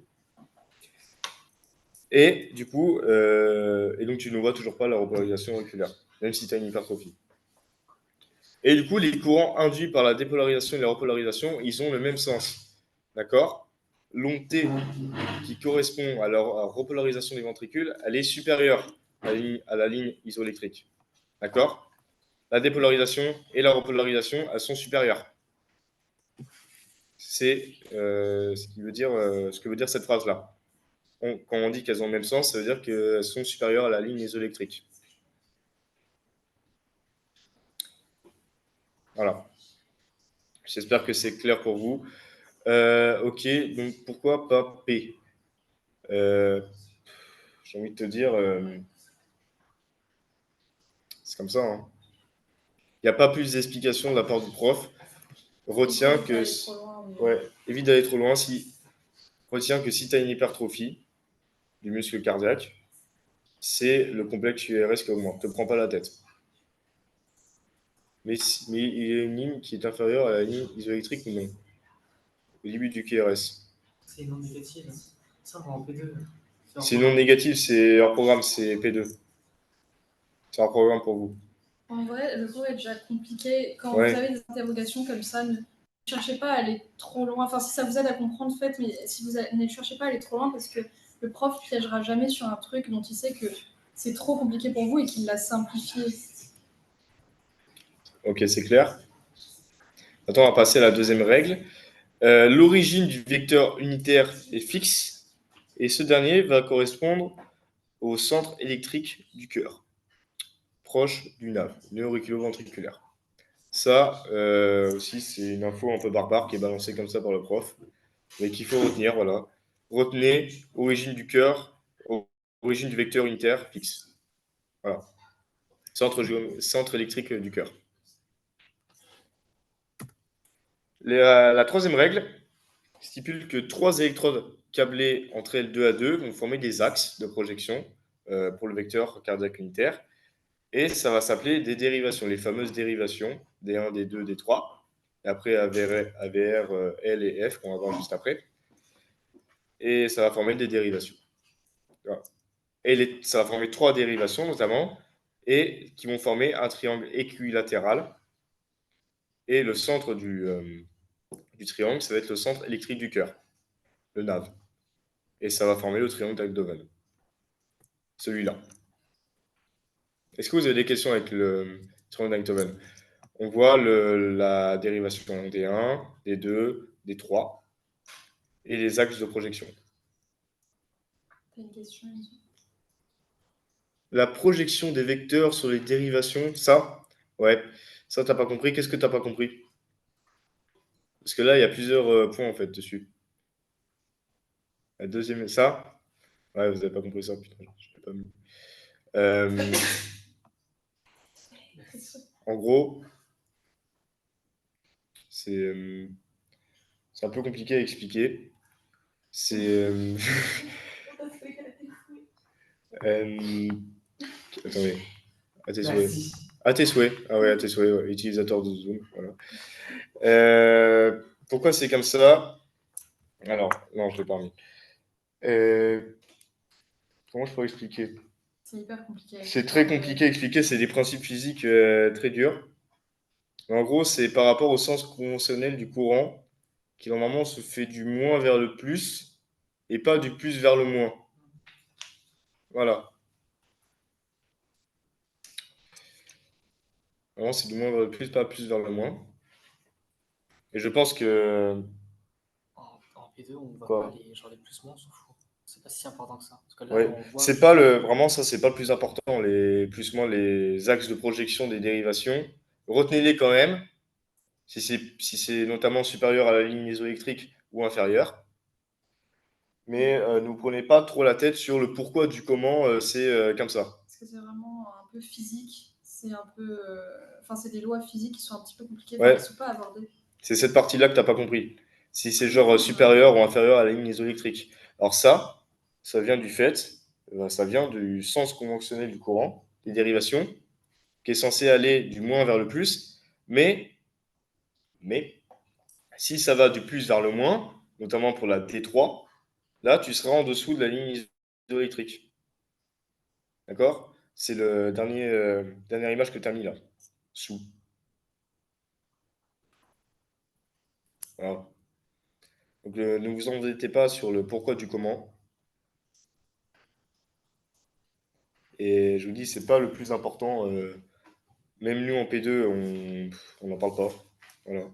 Et du coup, donc tu ne vois toujours pas la repolarisation auriculaire, même si tu as une hypertrophie. Et du coup, les courants induits par la dépolarisation et la repolarisation, ils ont le même sens. D'accord? L'onde T qui correspond à la repolarisation des ventricules, elle est supérieure à la ligne isoélectrique. D'accord? La dépolarisation et la repolarisation, elles sont supérieures. C'est ce que veut dire cette phrase-là. Quand on dit qu'elles ont le même sens, ça veut dire qu'elles sont supérieures à la ligne isoélectrique. Voilà. J'espère que c'est clair pour vous. Ok, donc pourquoi pas P? J'ai envie de te dire, c'est comme ça. Hein. Il n'y a pas plus d'explications de la part du prof. Retiens que. Ouais, évite d'aller trop loin. Retiens que si tu as une hypertrophie du muscle cardiaque, c'est le complexe QRS qui augmente. Ne te prends pas la tête. Mais il y a une ligne qui est inférieure à la ligne isoélectrique ou non? Au début du QRS. C'est non négatif. Ça, on va en P2. C'est non négatif, c'est hors programme, c'est P2. C'est un programme pour vous. En vrai, le cours est déjà compliqué. Quand Ouais. vous avez des interrogations comme ça, ne cherchez pas à aller trop loin. Enfin, si ça vous aide à comprendre, faites, mais si vous ne cherchez pas à aller trop loin parce que le prof ne piégera jamais sur un truc dont il sait que c'est trop compliqué pour vous et qu'il l'a simplifié. Ok, c'est clair. Maintenant, on va passer à la deuxième règle. L'origine du vecteur unitaire est fixe et ce dernier va correspondre au centre électrique du cœur, proche du nœud auriculo-ventriculaire. Ça aussi, c'est une info un peu barbare qui est balancée comme ça par le prof, mais qu'il faut retenir, voilà. retenez origine du cœur, origine du vecteur unitaire fixe. Voilà. Centre électrique du cœur. La troisième règle stipule que 3 électrodes câblées entre elles 2 à 2 vont former des axes de projection pour le vecteur cardiaque unitaire. Et ça va s'appeler des dérivations, les fameuses dérivations, D1, D2, D3. Et après AVR, L et F qu'on va voir juste après. Et ça va former des dérivations. Voilà. Et ça va former 3 dérivations notamment, et qui vont former un triangle équilatéral. Et le centre du triangle, ça va être le centre électrique du cœur, le NAV. Et ça va former le triangle d'Aldoven. Celui-là. Est-ce que vous avez des questions avec le triangle d'Aldoven? On voit la dérivation D1, D2, D3 et les axes de projection. T'as une question, Enzo? La projection des vecteurs sur les dérivations, ça, ouais, ça t'as pas compris. Qu'est-ce que t'as pas compris? Parce que là, il y a plusieurs points en fait dessus. La deuxième, ça, ouais, vous avez pas compris ça, putain, je l'ai pas mis. En gros, c'est un peu compliqué à expliquer. C'est attendez, à tes souhaits. Vas-y. À tes souhaits. Ah ouais, à tes souhaits, ouais. Utilisateur de Zoom. Voilà. Pourquoi c'est comme ça? Alors, non, je l'ai pas mis. Comment je pourrais expliquer? C'est hyper compliqué. C'est très compliqué à expliquer, c'est des principes physiques très durs. En gros, c'est par rapport au sens conventionnel du courant, qui normalement se fait du moins vers le plus, et pas du plus vers le moins. Voilà. Normalement, c'est du moins vers le plus, pas plus vers le moins. Et je pense que... En P2, on voit Quoi? pas les plus-moins, on s'en fout. C'est pas si important que ça. Parce que là, Ouais. on voit. C'est pas le... Vraiment, ça, c'est pas le plus important. Les plus-moins, les axes de projection des dérivations. Retenez-les quand même, si c'est notamment supérieur à la ligne isoélectrique ou inférieur. Mais ne vous prenez pas trop la tête sur le pourquoi du comment c'est comme ça. Parce que c'est vraiment un peu physique. C'est un peu. Enfin, c'est des lois physiques qui sont un petit peu compliquées, Ouais. qui ne sont pas abordées. C'est cette partie-là que tu n'as pas compris. Si c'est genre supérieur ou inférieur à la ligne isoélectrique. Alors ça vient du fait, ça vient du sens conventionnel du courant, des dérivations, qui est censé aller du moins vers le plus. Mais si ça va du plus vers le moins, notamment pour la D3, là, tu seras en dessous de la ligne isoélectrique. D'accord? C'est le dernière image que tu as mis là. Sous. Voilà. Donc ne vous embêtez pas sur le pourquoi du comment. Et je vous dis, c'est pas le plus important. Même nous en P2, on n'en parle pas. Voilà.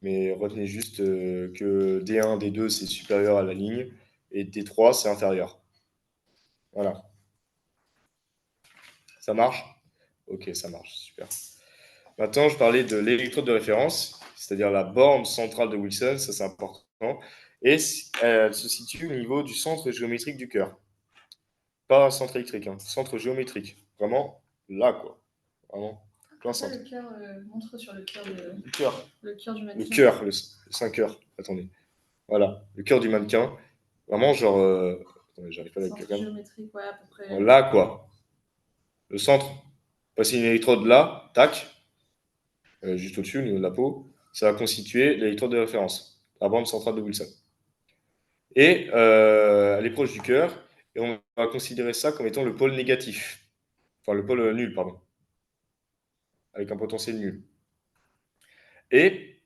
Mais retenez juste que D1, D2, c'est supérieur à la ligne et D3, c'est inférieur. Voilà. Ça marche? Ok, ça marche. Super. Maintenant, je parlais de l'électrode de référence, c'est-à-dire la borne centrale de Wilson. Ça, c'est important. Et elle se situe au niveau du centre géométrique du cœur. Pas centre électrique, hein, centre géométrique. Vraiment là, quoi. Vraiment. Plein Après, centre. le cœur montre sur le cœur Le cœur. le cœur du Le mannequin. cœur, le 5 cœurs. Attendez. Voilà. Le cœur du mannequin. Vraiment, genre. Attendez, j'arrive pas à Centre le cœur. géométrique, ouais, à peu près. Là, quoi. Le centre. Passer une électrode là, tac, juste au-dessus, au niveau de la peau. Ça va constituer l'électrode de référence, la bande centrale de Wilson. Et elle est proche du cœur. Et on va considérer ça comme étant le pôle négatif. Enfin, le pôle nul, pardon. Avec un potentiel nul. Et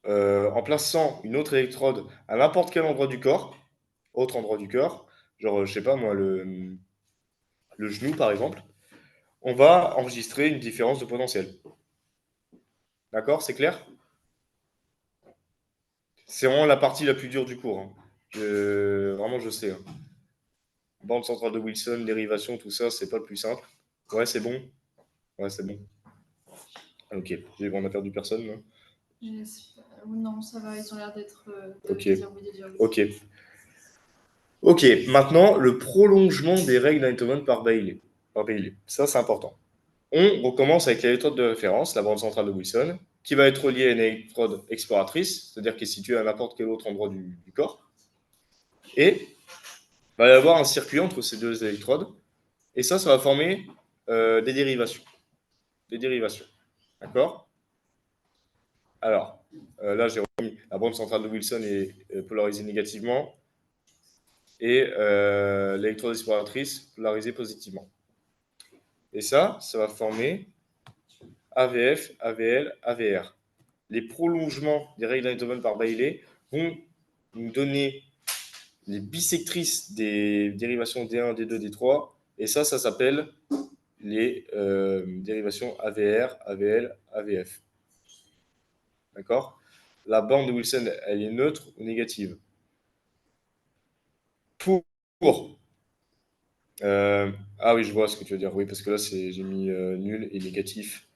en plaçant une autre électrode à n'importe quel endroit du corps, autre endroit du corps, genre, je sais pas moi, le genou par exemple, on va enregistrer une différence de potentiel. D'accord? C'est clair? C'est vraiment la partie la plus dure du cours. Hein. Vraiment, je sais. Hein. Bande centrale de Wilson, dérivation, tout ça, c'est pas le plus simple. Ouais, c'est bon? Ouais, c'est bon. Ok, on a perdu personne là. Non, ça va, ils ont l'air d'être. Ok. Déverrouillés. Ok. Ok, maintenant, le prolongement des règles d'Einthoven par Bailey. Ça, c'est important. On recommence avec l'électrode de référence, la bande centrale de Wilson, qui va être reliée à une électrode exploratrice, c'est-à-dire qui est située à n'importe quel autre endroit du corps. Et il va y avoir un circuit entre ces deux électrodes. Et ça va former des dérivations. Des dérivations. D'accord? Alors, là, j'ai remis la bande centrale de Wilson est polarisée négativement et l'électrode exploratrice polarisée positivement. Et ça va former AVF, AVL, AVR. Les prolongements des règles d'Einthoven par Bailey vont nous donner les bisectrices des dérivations D1, D2, D3. Et ça s'appelle les dérivations AVR, AVL, AVF. D'accord? La bande de Wilson, elle est neutre ou négative. Pour ah oui, je vois ce que tu veux dire. Oui, parce que là, j'ai mis nul et négatif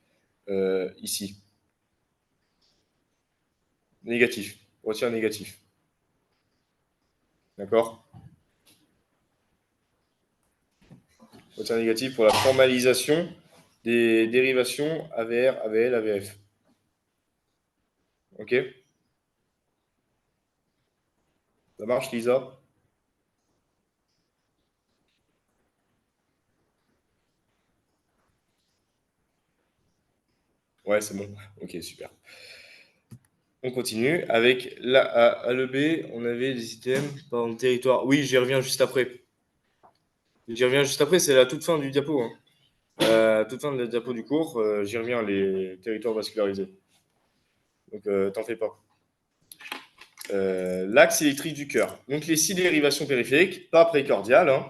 ici. Négatif. Retiens négatif. D'accord? Retiens négatif pour la formalisation des dérivations AVR, AVL, AVF. Ok? Ça marche, Lisa? Ouais, c'est bon. Ok, super. On continue. Avec à le B, on avait des items par territoire. Oui, j'y reviens juste après. J'y reviens juste après, c'est la toute fin du diapo. Hein. Toute fin de la diapo du cours, j'y reviens, les territoires vascularisés. Donc, t'en fais pas. L'axe électrique du cœur. Donc, les 6 dérivations périphériques, pas précordiales. Hein.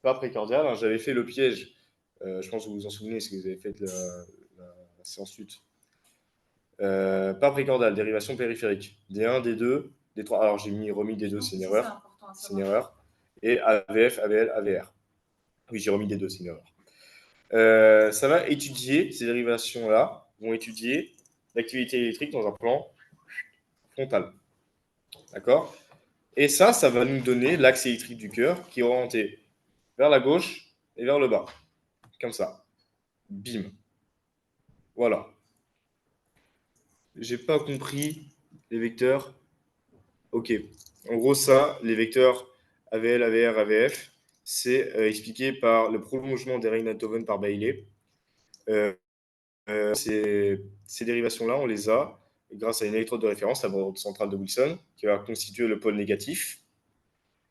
Pas précordiales. Hein. J'avais fait le piège. Je pense que vous vous en souvenez, si vous avez fait la séance lutte. Pas précordale, dérivation périphérique. D1, D2, D3. Alors, j'ai remis D2, c'est une erreur. C'est une erreur. Et AVF, AVL, AVR. Oui, j'ai remis D2, c'est une erreur. Ça va étudier, ces dérivations-là vont étudier l'activité électrique dans un plan frontal. D'accord? Et ça va nous donner l'axe électrique du cœur qui est orienté vers la gauche et vers le bas. Comme ça. Bim. Voilà. J'ai pas compris les vecteurs. Ok. En gros, ça, les vecteurs AVL, AVR, AVF, c'est expliqué par le prolongement des règles d'Einthoven par Bailey. Ces dérivations-là, on les a grâce à une électrode de référence, la bande centrale de Wilson, qui va constituer le pôle négatif,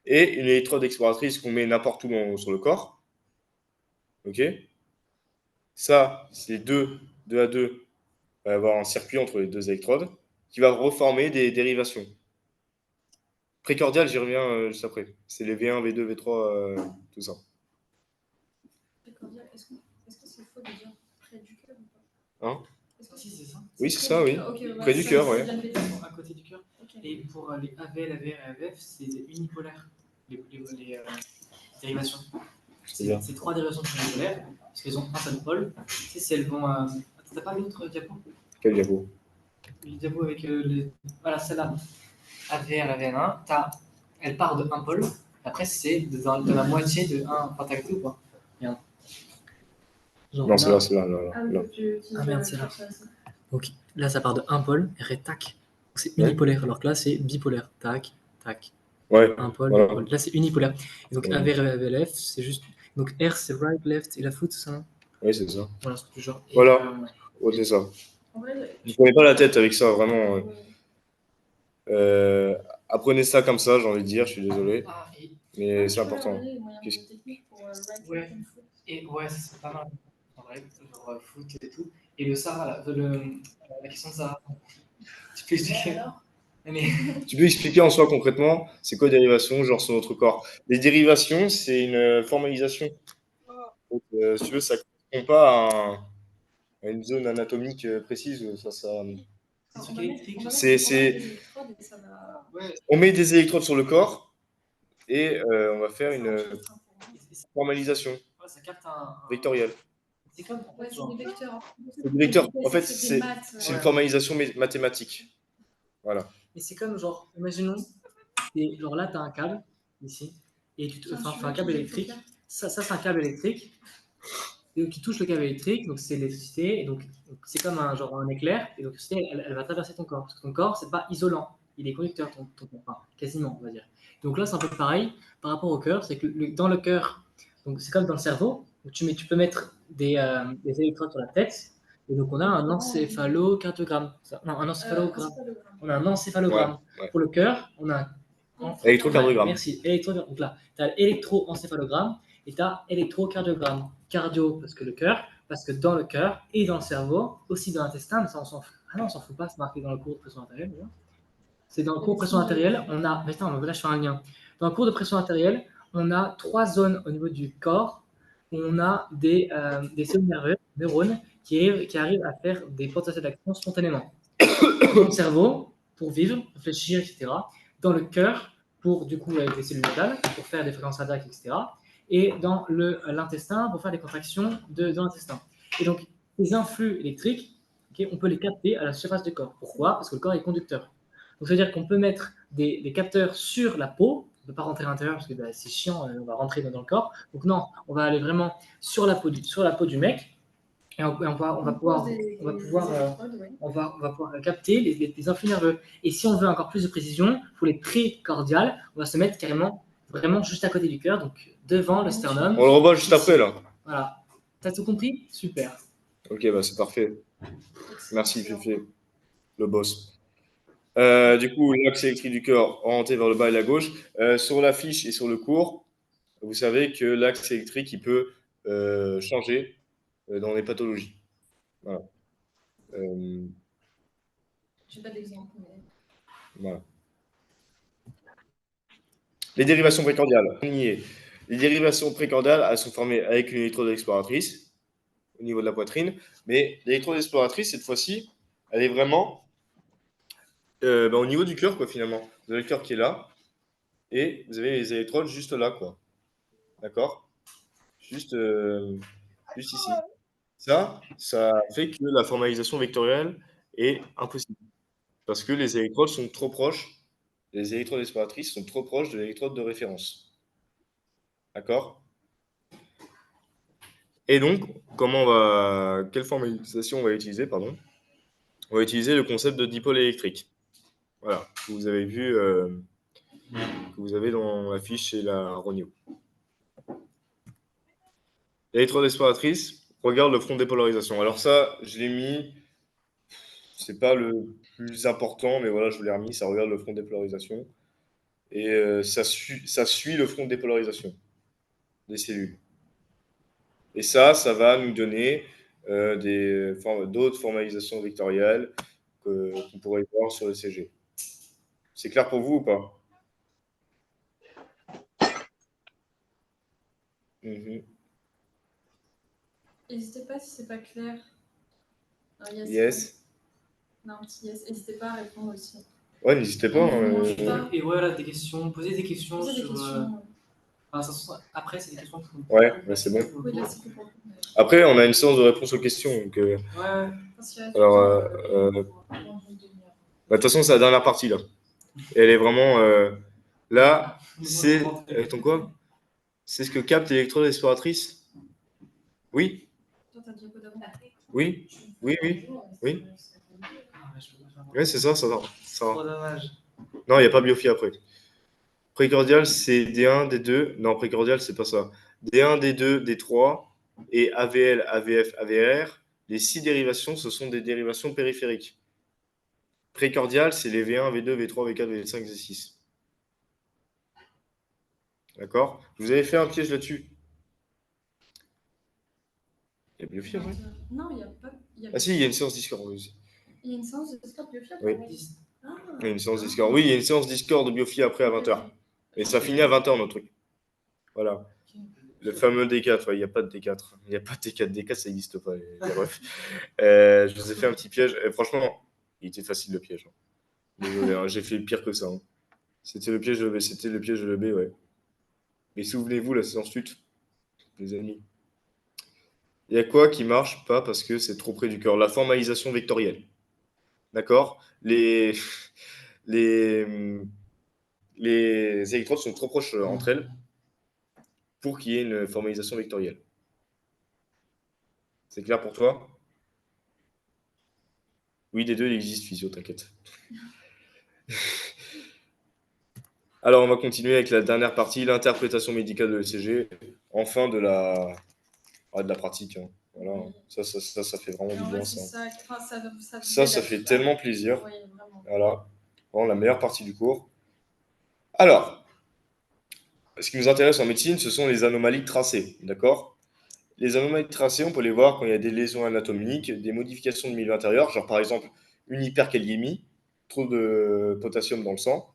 et une électrode exploratrice qu'on met n'importe où sur le corps. Ok? Ça, c'est 2 à 2, va y avoir un circuit entre les deux électrodes qui va reformer des dérivations. Précordial, j'y reviens juste après. C'est les V1, V2, V3, tout ça. Précordial, est-ce que c'est faux de dire près du cœur ou pas? Hein? Si, c'est ça. Oui, c'est ça, oui. Okay, près du cœur, ouais. À côté du cœur. Okay. Et pour les AVL, AVR et AVF, c'est unipolaire, les dérivations. C'est 3 dérivations unipolaires, parce qu'elles ont un seul pôle. Tu sais, si elles vont. T'as pas l'autre diapo? Quel diapo? Le diapo avec les. Voilà, celle-là. AVR, AVN1, elle part de un pôle. Après, c'est de la moitié de 1. Enfin, t'as vu ou pas? Regarde. Non, c'est là, c'est là. Ah, merde, c'est là. Donc là, ça part de un pôle, et tac. C'est unipolaire, alors que là, c'est bipolaire. Tac, tac. Ouais. Un pôle, voilà. pôle. Là, c'est unipolaire. Et donc, AVR et AVLF, c'est juste. Donc, R, c'est right, left, et la foot, c'est ça? Oui, c'est ça. Voilà, c'est genre. Voilà, c'est ça. Je ne prenais pas la tête avec ça, vraiment. Apprenez ça comme ça, j'ai envie de dire, je suis désolé. Mais c'est important. Ouais. Et ouais, c'est pas mal. En vrai, genre foot et tout. Et le Sarah, la question de Sarah. Tu peux expliquer? Mais... Tu peux expliquer en soi concrètement, c'est quoi dérivation, genre sur notre corps? Les dérivations, c'est une formalisation. Donc, si tu veux, ça ne correspond pas à une zone anatomique précise. On met des électrodes sur le corps et on va faire une formalisation vectorielle. C'est comme des vecteurs. C'est des vecteurs. En fait, c'est une formalisation mathématique. Voilà. Et c'est comme, genre, imaginons, genre là, tu as un câble, ici, et tu Tiens, enfin, je un câble vais électrique. utiliser Ça c'est un câble électrique qui touche le câble électrique, donc c'est l'électricité, et donc c'est comme un éclair, et donc l'électricité, elle va traverser ton corps, parce que ton corps, c'est pas isolant, il est conducteur, ton corps, enfin, quasiment, on va dire. Donc là, c'est un peu pareil par rapport au cœur, c'est que dans le cœur, donc c'est comme dans le cerveau, où tu peux mettre des électrodes sur la tête, et donc on a un encéphalocardiogramme. Non, un encéphalogramme. On a un encéphalogramme. Ouais. Pour le cœur, on a un Électrocardiogramme. Merci. Donc là, tu as l'électroencéphalogramme et tu as électrocardiogramme. Cardio, parce que le cœur, parce que dans le cœur et dans le cerveau, aussi dans l'intestin, mais ça on s'en fout. Ah non, on s'en fout pas, c'est marqué dans le cours de pression artérielle. C'est dans le cours de pression artérielle, on a. Mais attends, là je fais un lien. Dans le cours de pression artérielle, on a 3 zones au niveau du corps où on a des cellules nerveuses, neurones, qui arrivent à faire des potentiels d'action spontanément. Dans le cerveau, pour vivre, réfléchir, etc. Dans le cœur, pour du coup avec des cellules natales, pour faire des fréquences cardiaques, etc. Et dans l'intestin, pour faire des contractions de l'intestin. Et donc, les influx électriques, okay, on peut les capter à la surface du corps. Pourquoi? Parce que le corps est conducteur. Donc, ça veut dire qu'on peut mettre des capteurs sur la peau. On ne peut pas rentrer à l'intérieur parce que c'est chiant, on va rentrer dans le corps. Donc, non, on va aller vraiment sur la peau du mec. Et on va pouvoir capter les influx nerveux. Et si on veut encore plus de précision, pour les précordiales, on va se mettre carrément vraiment juste à côté du cœur, donc devant le sternum. On le revoit juste après, là. Voilà. T'as tout compris? Super. Ok, bah c'est parfait. Merci, Fifi, le boss. Du coup, l'axe électrique du cœur orienté vers le bas et la gauche. Sur la fiche et sur le cours, vous savez que l'axe électrique, il peut changer dans les pathologies. Voilà. J'ai pas d'exemple. Mais... Voilà. Les dérivations précordiales, on y est. Les dérivations précordiales, elles sont formées avec une électrode exploratrice au niveau de la poitrine, mais l'électrode exploratrice, cette fois-ci, elle est vraiment au niveau du cœur, quoi, finalement. Vous avez le cœur qui est là, et vous avez les électrodes juste là, quoi. D'accord? Juste ici. Ça fait que la formalisation vectorielle est impossible. Parce que les électrodes sont trop proches, les électrodes exploratrices sont trop proches de l'électrode de référence. D'accord? Et donc, quelle formalisation on va utiliser, pardon? On va utiliser le concept de dipôle électrique. Voilà, que vous avez vu, que vous avez dans la fiche chez la Ronio. L'électrode exploratrice regarde le front de dépolarisation. Alors ça, je l'ai mis, c'est pas le plus important, mais voilà, je vous l'ai remis, ça regarde le front de dépolarisation. Et ça suit le front de dépolarisation des cellules. Et ça va nous donner d'autres formalisations vectorielles qu'on pourrait voir sur le CG. C'est clair pour vous ou pas? N'hésitez pas si c'est pas clair. Alors, Yes. Non, petit yes. N'hésitez pas à répondre aussi. Ouais, n'hésitez pas. Et voilà, des questions, posez des questions Posez des sur. questions. Après, c'est des questions pour. Ouais, c'est bon. Oui, là, c'est pour. Après, on a une séance de réponse aux questions. Donc, Ouais. alors, de toute façon, c'est la dernière partie là. Et elle est vraiment là. C'est ton quoi? C'est ce que capte l'électrode exploratrice. Oui. Oui. Oui. Oui, c'est ça. Trop dommage. Non, il n'y a pas Biofi après. Précordial, c'est D1, D2. Non, précordial, c'est pas ça. D1, D2, D3 et AVL, AVF, AVR. Les 6 dérivations, ce sont des dérivations périphériques. Précordial, c'est les V1, V2, V3, V4, V5, V6. D'accord? Je vous avais fait un piège là-dessus. Il y a Biofi après? Non, il n'y a pas. Ah si, il y a une séance Discord aussi. Il y a une séance de Discord Biofi Oui. Il y a une séance Discord. Oui, il y a une séance Discord de Biofi après à 20h. Et ça finit à 20h notre truc. Voilà. Le fameux D4, il n'y a pas de D4. Il n'y a pas de D4. D4, ça n'existe pas. Bref. Je vous ai fait un petit piège. Franchement, il était facile le piège. Désolé, hein, j'ai fait pire que ça. Hein. C'était le piège de l'EB, ouais. Mais souvenez-vous, la séance lutte, les amis. Il y a quoi qui marche pas parce que c'est trop près du cœur? La formalisation vectorielle. D'accord? Les les électrodes sont trop proches entre elles pour qu'il y ait une formalisation vectorielle. C'est clair pour toi? Oui, des deux, il existe physio, t'inquiète. Alors, on va continuer avec la dernière partie, l'interprétation médicale de l'ECG, enfin de la pratique. Hein. Voilà, ça fait vraiment Et du en vrai, bien, c'est ça. ça. Enfin, ça Ça fait tellement plaisir. Oui, vraiment. Voilà, vraiment la meilleure partie du cours. Alors, ce qui nous intéresse en médecine, ce sont les anomalies tracées, d'accord? Les anomalies tracées, on peut les voir quand il y a des lésions anatomiques, des modifications de milieu intérieur, genre par exemple une hyperkaliémie, trop de potassium dans le sang.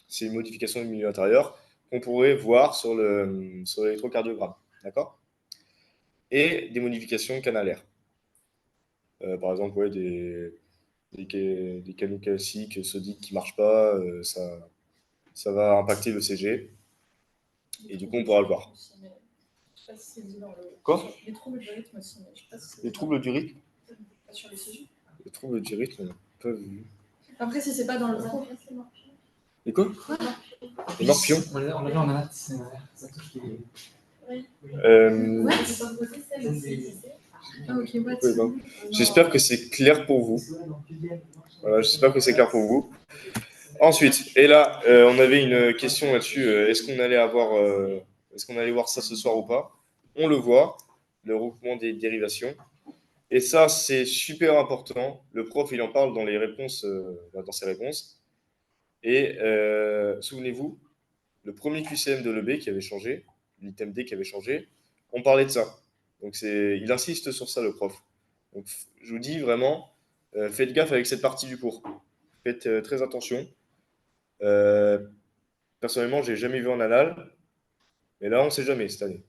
C'est une modification du milieu intérieur qu'on pourrait voir sur l'électrocardiogramme. D'accord? Et des modifications canalaires. Par exemple, ouais, des canaux calciques, sodiques qui ne marchent pas, ça va impacter le CG. Et du coup, on pourra le voir. Aussi, mais je sais pas si c'est dit dans le. Quoi? Les troubles du rythme aussi, mais je sais pas si c'est Les dit troubles du rythme? pas sur les sujets. Les troubles du rythme, on n'a pas vu. Après, si c'est pas dans le cours. Et quoi? Les morpions? On l'a vu en maths, ça touche les. Euh, Ah, ok, what? ouais, ben, j'espère que c'est clair pour vous. Voilà, j'espère que c'est clair pour vous. Ensuite, et là, on avait une question là-dessus. Est-ce qu'on allait voir ça ce soir ou pas? On le voit, le regroupement des dérivations. Et ça, c'est super important. Le prof, il en parle dans les réponses, dans ses réponses. Et souvenez-vous, le premier QCM de l'EB qui avait changé, l'item D qui avait changé, on parlait de ça. Donc il insiste sur ça, le prof. Donc je vous dis vraiment, faites gaffe avec cette partie du cours. Faites très attention. Euh, Personnellement, j'ai jamais vu en anal, mais là, on ne sait jamais cette année.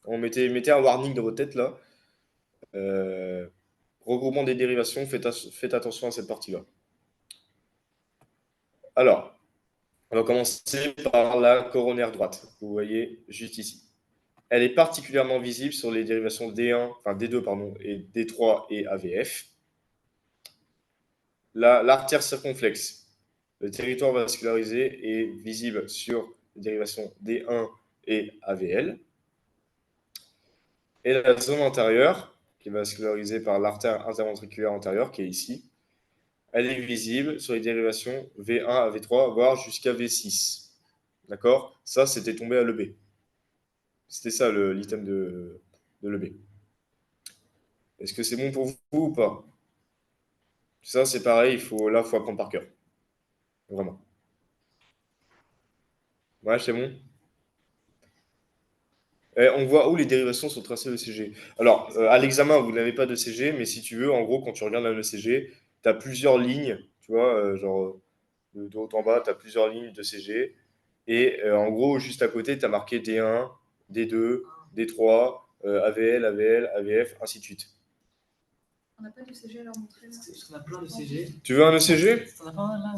Mettez un warning dans votre tête là. Euh, Regroupement des dérivations, faites attention à cette partie-là. Alors, on va commencer par la coronaire droite. Vous voyez juste ici. Elle est particulièrement visible sur les dérivations D1, enfin D2 pardon, et D3 et AVF. L'artère circonflexe, le territoire vascularisé est visible sur les dérivations D1 et AVL. Et la zone antérieure, qui est vascularisée par l'artère interventriculaire antérieure, qui est ici, elle est visible sur les dérivations V1 à V3, voire jusqu'à V6. D'accord? Ça, c'était tombé à l'EB. C'était ça l'item de l'EB. Est-ce que c'est bon pour vous ou pas? Ça, c'est pareil, il faut apprendre par cœur. Vraiment. Ouais, c'est bon. On voit où les dérivations sont tracées au CG. Alors, à l'examen, vous n'avez pas de CG, mais si tu veux, en gros, quand tu regardes un ECG, tu as plusieurs lignes, tu vois, genre de haut en bas, tu as plusieurs lignes de CG. Et en gros, juste à côté, tu as marqué D1, D2, D3, AVL, AVL, AVF, ainsi de suite. On n'a pas de CG à leur montrer là. Parce qu'on a plein de CG. Tu veux un ECG? T'en as pas un là?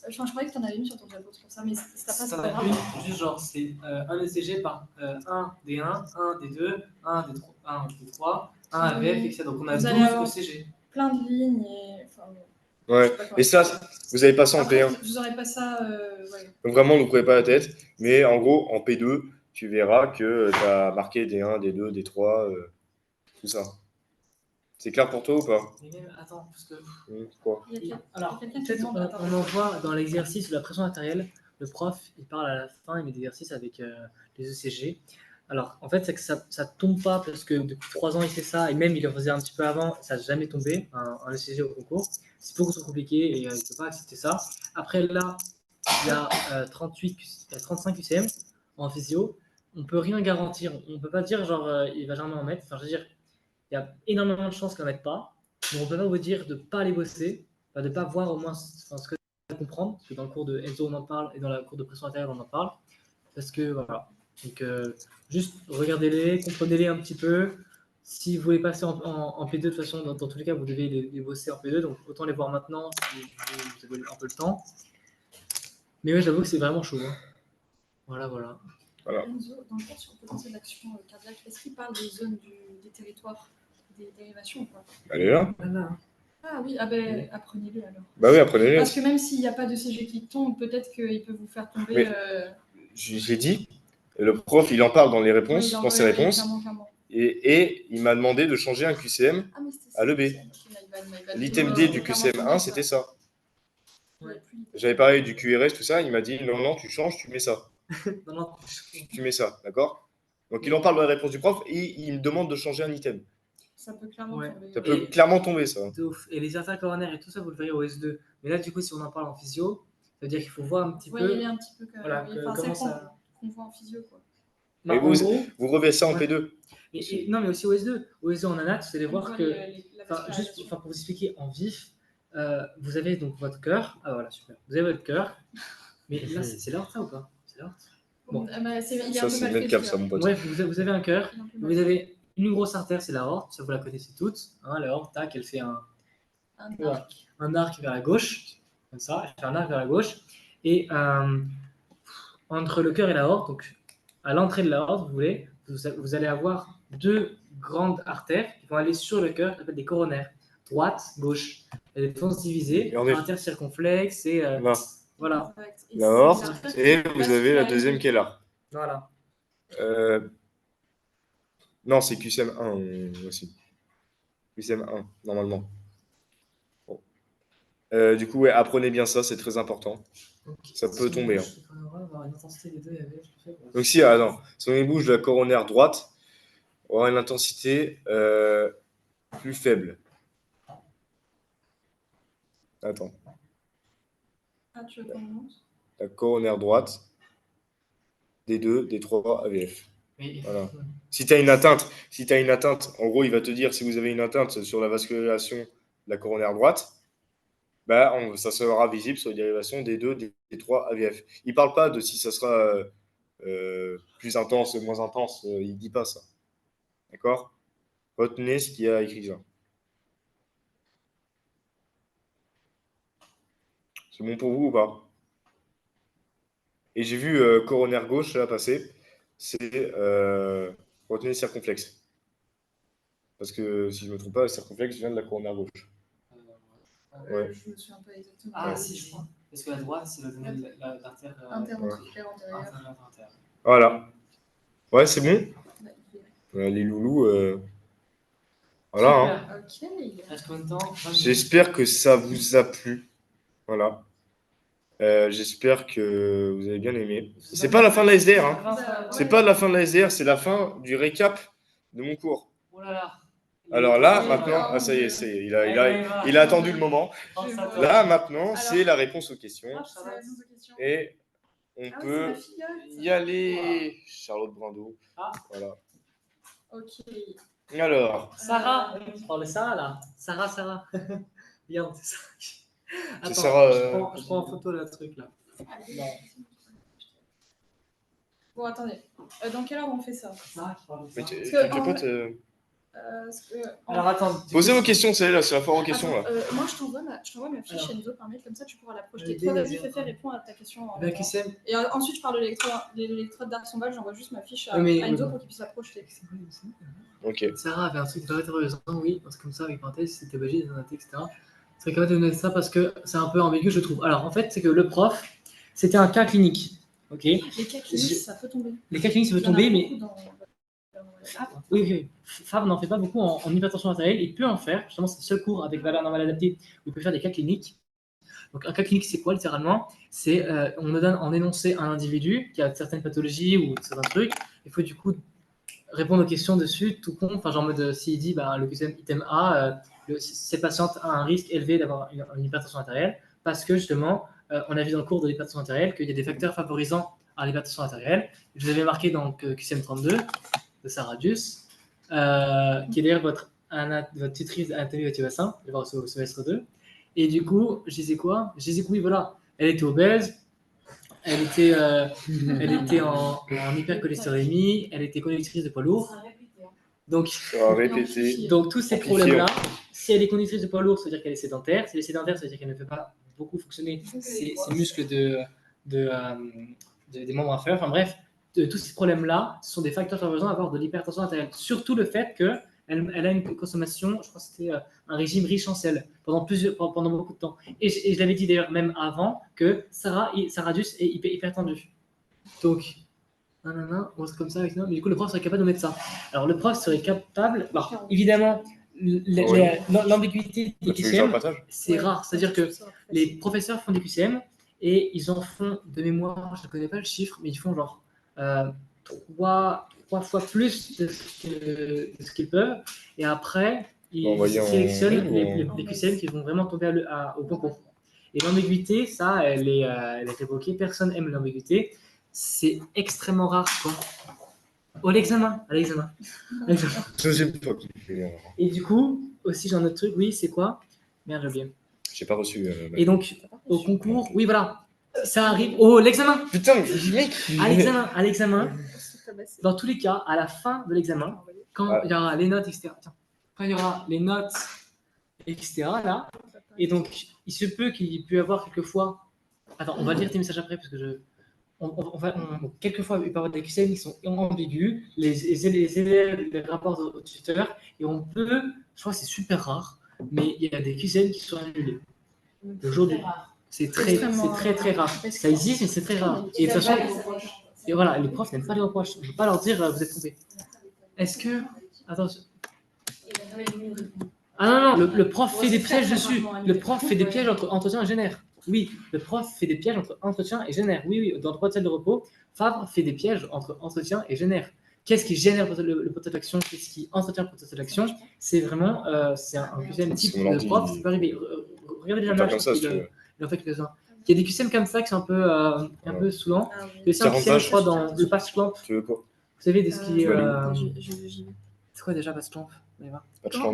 Je croyais que t'en avais mis sur ton tableau, c'est pour ça, mais si t'as pas, c'est T'en pas as grave. une, juste genre, c'est un ECG par 1 D1, 1 D2, 1 D3, 1 D3, 1 AVF, etc. Donc on a Vous allez 12 avoir ECG. Plein de lignes et. Enfin, Ouais. Et ça, vous avez pas ça en après, P1. vous aurez pas ça. Ouais. Donc vraiment, ne vous prenez pas la tête. Mais en gros, en P2, tu verras que tu as marqué D1, D2, D3, tout ça. C'est clair pour toi ou pas? Mais même, attends, parce que. Quoi? Alors, quelqu'un qui peut-être demande, attends. on en voit dans l'exercice de la pression artérielle, le prof, il parle à la fin, il met des exercices avec les ECG. Alors, en fait, c'est que ça tombe pas parce que depuis 3 ans, il fait ça, et même il le faisait un petit peu avant, ça n'a jamais tombé, un ECG au concours. C'est beaucoup trop compliqué et il ne peut pas accepter ça. Après, là, il y a 35 QCM en physio. On ne peut rien garantir. On ne peut pas dire, genre, il va jamais en mettre. Enfin, je veux dire, il y a énormément de chances qu'il n'en mette pas. Mais on ne peut pas vous dire de ne pas les bosser, de ne pas voir au moins ce que vous comprendre. Parce que dans le cours de Enzo, on en parle, et dans le cours de pression artérielle, on en parle. Parce que voilà. Donc, juste regardez-les, comprenez-les un petit peu. Si vous voulez passer en P2, de toute façon, dans tous les cas, vous devez les bosser en P2. Donc, autant les voir maintenant si vous avez un peu le temps. Mais oui, j'avoue que c'est vraiment chaud. Hein. Voilà. Enzo, dans le cours sur le potentiel d'action cardiaque, est-ce qu'il parle des zones des territoires, des dérivations ou pas? Elle est là. Voilà. Ah oui, ah ben, apprenez-le alors. Bah oui, apprenez-le. Parce que même s'il n'y a pas de CG qui tombe, peut-être qu'il peut vous faire tomber. Mais- J'ai dit, le prof, il en parle dans les réponses, dans ses réponses, Clairement. et il m'a demandé de changer un QCM Ah, mais c'était à l'EB. my bad. L'item Ouais, D ouais, du clairement QCM1, tombé, c'était ça. Ouais. J'avais parlé du QRS, tout ça, il m'a dit non, tu changes, tu mets ça. Non, non. Tu mets ça, d'accord? Donc il en parle dans la réponse du prof et il me demande de changer un item. Ça peut clairement Ouais. tomber. Ça peut clairement tomber, ça. De ouf. Et les intercoronaires et tout ça, vous le verrez au S2. Mais là, du coup, si on en parle en physio, ça veut dire qu'il faut voir un petit Ouais, peu. il est un petit peu quand même. Voilà, Enfin, comment celle ça. qu'on voit en physio, quoi. Bah, Et en gros, vous revez ça en ouais. P2. Non, mais aussi au S2. Au S2 en anat, vous allez On voir voit que. la Enfin, juste vascularisation. pour vous expliquer en vif, vous avez donc votre cœur. Ah voilà, super. Vous avez votre cœur. Mais là, c'est l'aorte, ça ou pas? C'est l'aorte. Bon. Ah bah, il est Ça, un peu c'est mal fait. net cap, ça, mon pote. Bref, vous avez un cœur. Il est un peu mal Vous fait. avez une grosse artère, c'est l'aorte. Ça, vous la connaissez toutes. Hein, l'aorte, tac, elle fait Un ouais, arc. un arc vers la gauche. Comme ça, elle fait un arc vers la gauche. Et entre le cœur et l'aorte, donc à l'entrée de l'aorte, vous allez avoir deux grandes artères qui vont aller sur le cœur, qui s'appellent des coronaires, droite, gauche. Elles vont se diviser Et on en est- artères circonflexes et Là, voilà. Exact. l'aorte, c'est l'artère et qui vous avez la deuxième vascularise. qui est là. Voilà. Non, c'est QCM1 aussi. QCM1, normalement. Bon. Du coup, ouais, apprenez bien ça, c'est très important. Donc, Ça peut tomber, hein. On va avoir une intensité des deux avec, je fais, Donc si, si on bouge de la coronaire droite, on aura une intensité plus faible. Attends. Ah, tu veux qu'on monte? La coronaire droite, D2, D3, AVF. Mais- Voilà. Si tu as une atteinte, en gros, il va te dire si vous avez une atteinte sur la vascularisation de la coronaire droite, bah, ça sera visible sur les dérivations D2, D3, AVF. Il ne parle pas de si ça sera plus intense, moins intense, il ne dit pas ça. D'accord? Retenez ce qu'il y a écrit là. C'est bon pour vous ou pas? Et j'ai vu coronaire gauche là passer, c'est retenez circonflexe. Parce que si je ne me trompe pas, le circonflexe vient de la coronaire gauche. Ouais. Je me souviens pas exactement. Ah, Ouais. si, je crois. Parce que la droite, c'est l'artère Interventriculaire antérieure. antérieure. Voilà. Ouais, c'est bon. Bah, Les loulous. Voilà. Hein. Super. Ok. Reste combien de temps? J'espère que ça vous a plu. Voilà. J'espère que vous avez bien aimé. C'est pas la fin de la SDR. Hein. C'est pas la fin de la SDR, c'est la fin du récap de mon cours. Oh là là. Alors là, est maintenant, grand. ah, ça y est, il a attendu le moment. Là, maintenant, c'est la réponse aux questions. C'est la réponse aux questions. Et on Ah oui, peut c'est ma filleule, y ça. aller. Charlotte Brindot. Ah. Voilà. Ok. Alors, Sarah. On parle de Sarah là. Sarah. Regarde, c'est ça. Attends, Sarah, je prends en photo le truc là. Non. Bon, attendez. Dans quelle ordre on fait ça? Sarah qui parle de ça. mais tu Parce que, capotes. Alors attends. Posez vos questions, c'est là, c'est la foire aux questions là. Moi, je t'envoie ma fiche Alors. Enzo par mail, comme ça tu pourras la projeter. Déjà Toi, vas-y, bien. fais répondre à ta question. en Ben, même temps. QCM. Et ensuite, je parle de l'électrode d'Arsenbal, j'envoie juste ma fiche à Mais- Enzo pour qu'il puisse la projeter. Ok. Sarah avait un truc très intéressant, oui, parce que comme ça, avec parenthèse, c'était obligé de noter, etc. C'est capable de noter ça parce que c'est un peu ambigu, je trouve. Alors, en fait, c'est que le prof, c'était un cas clinique. Ok. Les cas cliniques, ça peut tomber. Les cas cliniques, ça peut Il y en a tomber, mais beaucoup dans- oui. Fabre n'en fait pas beaucoup en hypertension artérielle. Il peut en faire. Justement, c'est le seul cours avec valeur normale adaptée où il peut faire des cas cliniques. Donc, un cas clinique, c'est quoi littéralement? C'est on nous donne en énoncé un individu qui a certaines pathologies ou certains trucs. Il faut du coup répondre aux questions dessus, tout con. Enfin, genre en mode s'il dit le QCM item A, cette patiente a un risque élevé d'avoir une hypertension artérielle parce que justement, on a vu dans le cours de l'hypertension artérielle qu'il y a des facteurs favorisant à l'hypertension artérielle. Je vous avais marqué dans QCM 32 de Saradius, qui est d'ailleurs votre tutrice d'anatomie du bassin, je vais voir au semestre 2. Et du coup, je disais quoi? Je disais que oui, voilà, elle était obèse, elle était en hypercholestérémie, elle était conductrice de poids lourd. Donc, Ça va répéter. donc tous ces Amplifié, problèmes-là, si elle est conductrice de poids lourd, ça veut dire qu'elle est sédentaire. Si elle est sédentaire, ça veut dire qu'elle ne fait pas beaucoup fonctionner ses muscles des membres inférieurs. Enfin bref, tous ces problèmes-là, ce sont des facteurs favorisant à avoir de l'hypertension artérielle. Surtout le fait que elle a une consommation, je crois que c'était un régime riche en sel pendant beaucoup de temps. Et je l'avais dit d'ailleurs même avant que Sarah Radius est hyper tendue. Donc, on se comme ça avec ça. Mais du coup, le prof serait capable de mettre ça. Alors, le prof serait capable. Alors, évidemment, l'ambiguïté des Tu veux que je le QCM, partage? c'est rare. C'est-à-dire que les professeurs font des QCM et ils en font de mémoire, je ne connais pas le chiffre, mais ils font genre 3 fois plus de ce qu'ils peuvent. Et après, ils sélectionnent les QCM qui vont vraiment tomber au concours. Et l'ambiguïté, ça, elle est évoquée. Personne n'aime l'ambiguïté. C'est extrêmement rare, quoi. À l'examen. Deuxième fois. Et du coup, aussi, j'ai un autre truc. Oui, c'est quoi? Merde, j'ai oublié. J'ai pas reçu. Et donc, au concours, oui, voilà. Ça arrive. Oh, l'examen. Putain, mec. À l'examen, dans tous les cas, à la fin de l'examen, quand il y aura les notes, etc. Quand il y aura les notes, etc. là, et donc, il se peut qu'il puisse y avoir quelquefois. Attends, on va lire tes messages après parce que quelquefois, il peut y avoir des QCM qui sont ambigus, les élèves les rapportent au tuteur, et on peut, je crois que c'est super rare, mais il y a des QCM qui sont annulés. Aujourd'hui, c'est très rare. Ça existe, mais c'est très rare. Et de toute façon, et voilà, les profs n'aiment pas les reproches. Je ne veux pas leur dire vous êtes trompés. Est-ce que. Attention. Ah non, le prof fait des pièges dessus. Le prof fait des pièges entre entretien et génère. Oui, le prof fait des pièges entre entretien et génère. Oui, dans le droit de salle de repos, Favre fait des pièges entre entretien et génère. Qu'est-ce qui génère le potentiel d'action? Qu'est-ce qui entretient le potentiel d'action? C'est vraiment c'est un QCM type de prof. C'est pas arrivé. Regardez déjà là, il en fait quelques-uns. Il y a des QCM comme ça qui sont un peu saoulants. Il y a aussi un QCM, je crois, dans le patch clamp. Tu veux quoi? Vous savez, de ce qui c'est quoi déjà patch clamp?